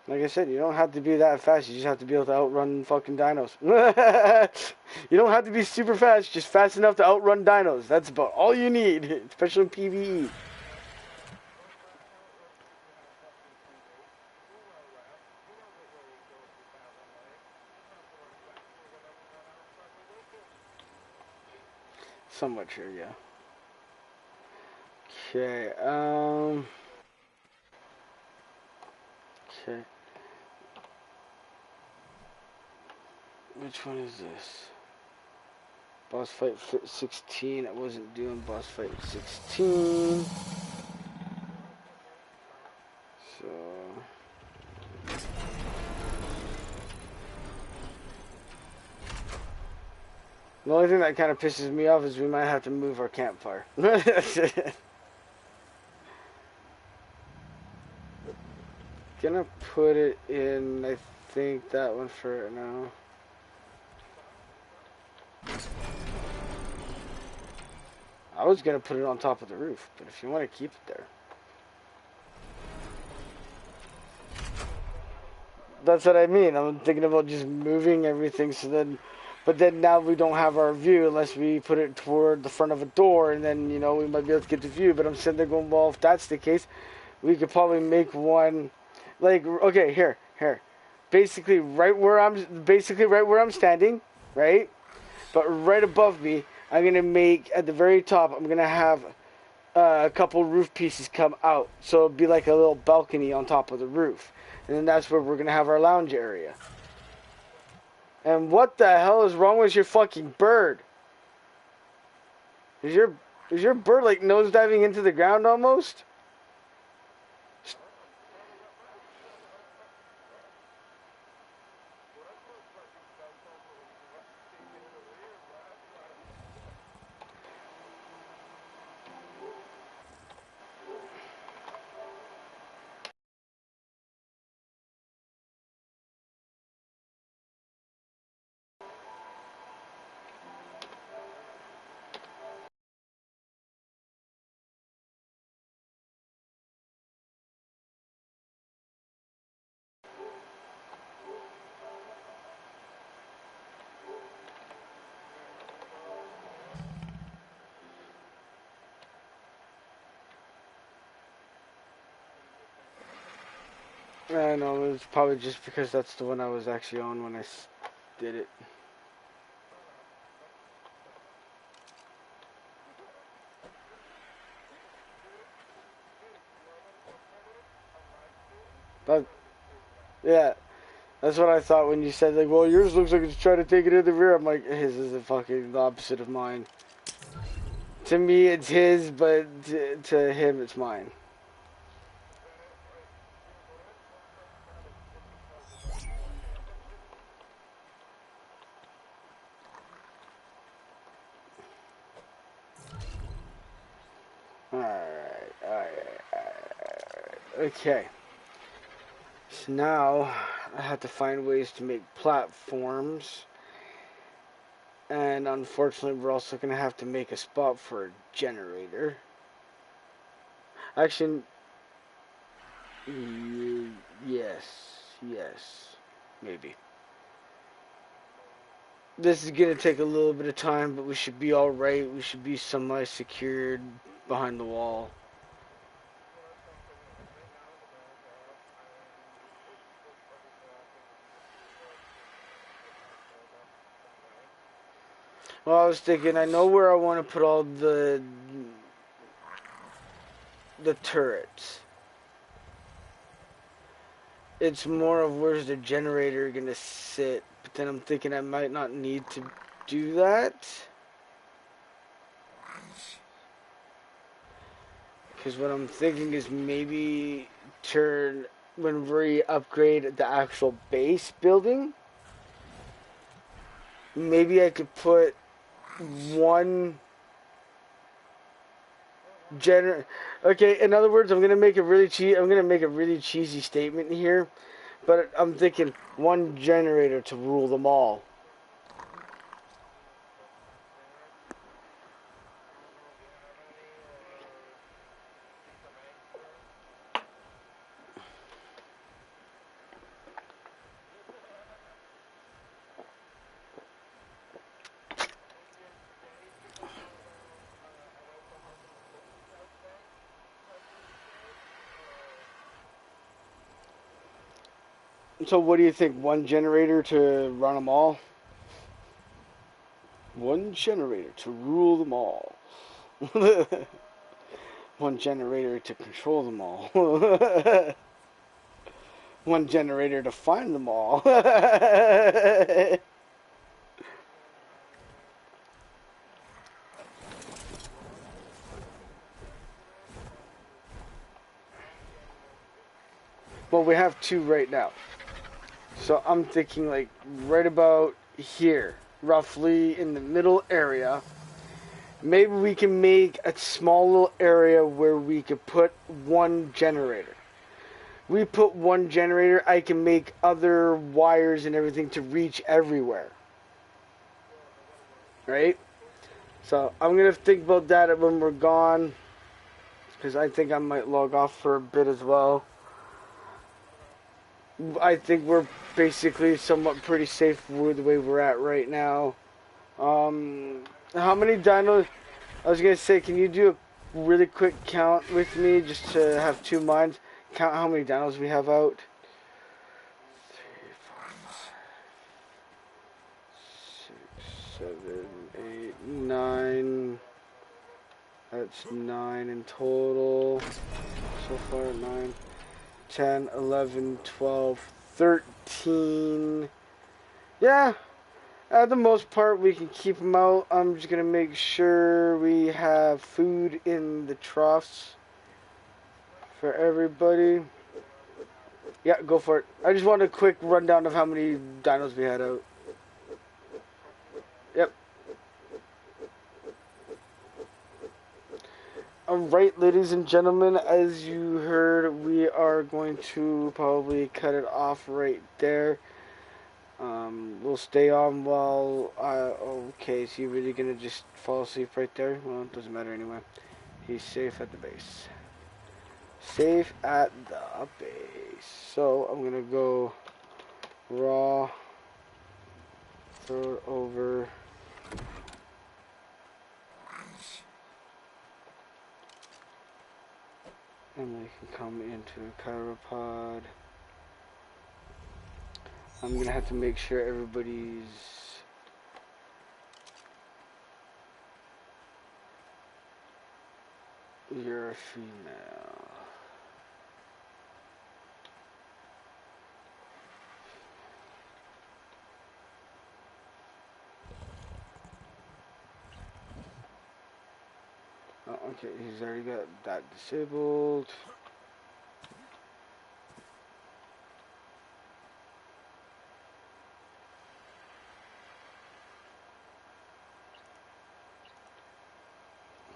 Like I said, you don't have to be that fast. You just have to be able to outrun fucking dinos. You don't have to be super fast. Just fast enough to outrun dinos. That's about all you need, especially in PvE. Somewhat sure, yeah. Okay, okay. Which one is this? Boss fight 16. I wasn't doing boss fight 16. So... The only thing that kind of pisses me off is we might have to move our campfire. Gonna put it in, I think, that one for now. I was gonna put it on top of the roof, but if you want to keep it there. That's what I mean. I'm thinking about just moving everything so then... But then now we don't have our view unless we put it toward the front of a door, and then, you know, we might be able to get the view. But I'm sitting there going, well, if that's the case, we could probably make one... Like, okay, here. Basically right where I'm standing, right? But right above me, I'm gonna make, at the very top, I'm gonna have a couple roof pieces come out, so it'll be like a little balcony on top of the roof, and then that's where we're gonna have our lounge area. And what the hell is wrong with your fucking bird? Is your bird like nosediving into the ground almost? I know, it's probably just because that's the one I was actually on when I did it. But, yeah, that's what I thought when you said, like, well, yours looks like it's trying to take it in the rear. I'm like, his is the fucking the opposite of mine. To me, it's his, but to him, it's mine. Alright. Okay. So now, I have to find ways to make platforms. And unfortunately, we're also going to have to make a spot for a generator. Actually, yes, maybe. This is going to take a little bit of time, but we should be alright. We should be semi-secured behind the wall. Well, I was thinking, I know where I want to put all the turrets. It's more of where's the generator gonna sit, but then I'm thinking I might not need to do that. Because what I'm thinking is maybe when we upgrade the actual base building, maybe I could put one Okay, in other words, I'm gonna make a really cheesy statement here, but I'm thinking one generator to rule them all. So what do you think? One generator to run them all? One generator to rule them all. One generator to control them all. One generator to find them all. Well, we have two right now. So I'm thinking like right about here, roughly in the middle area. Maybe we can make a small little area where we could put one generator. We put one generator, I can make other wires and everything to reach everywhere. Right? So I'm going to think about that when we're gone. Because I think I might log off for a bit as well. I think we're basically somewhat pretty safe with the way we're at right now. How many dinos? I was gonna say, can you do a really quick count with me just to have two minds? Count how many dinos we have out. 3, 4, 5, 6, 7, 8, 9. That's 9 in total. So far, 9, 10, 11, 12, 13. Yeah, at the most part, we can keep them out. I'm just going to make sure we have food in the troughs for everybody. Yeah, go for it. I just want a quick rundown of how many dinos we had out. Yep. Alright, ladies and gentlemen, as you heard, we are going to probably cut it off right there. We'll stay on while okay, is he really gonna just fall asleep right there? Well, it doesn't matter anyway. He's safe at the base. Safe at the base. So, I'm gonna go raw, throw it over. And they can come into a chiropod. I'm gonna have to make sure everybody's you're a female. Oh, okay, he's already got that disabled.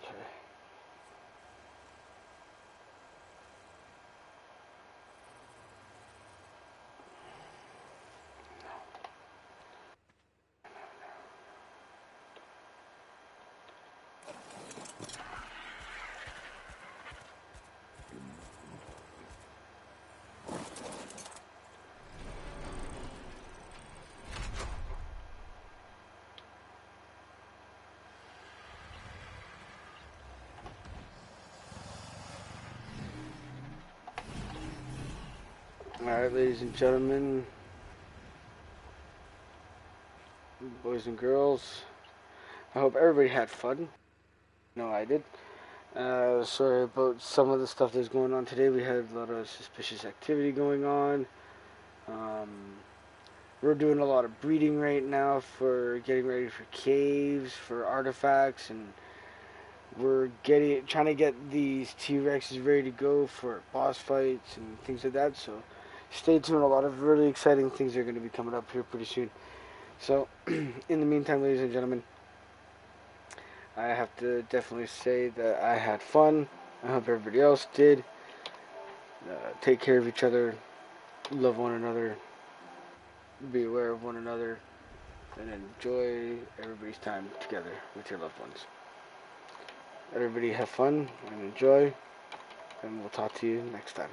Okay. Alright, ladies and gentlemen, boys and girls, I hope everybody had fun. No, I did. Sorry about some of the stuff that's going on today. We had a lot of suspicious activity going on. We're doing a lot of breeding right now for getting ready for caves, for artifacts, and we're trying to get these T-Rexes ready to go for boss fights and things like that. So stay tuned. A lot of really exciting things are going to be coming up here pretty soon. So in the meantime, ladies and gentlemen, I have to definitely say that I had fun. I hope everybody else did. Take care of each other, love one another, be aware of one another, and enjoy everybody's time together with your loved ones. Everybody have fun and enjoy, and we'll talk to you next time.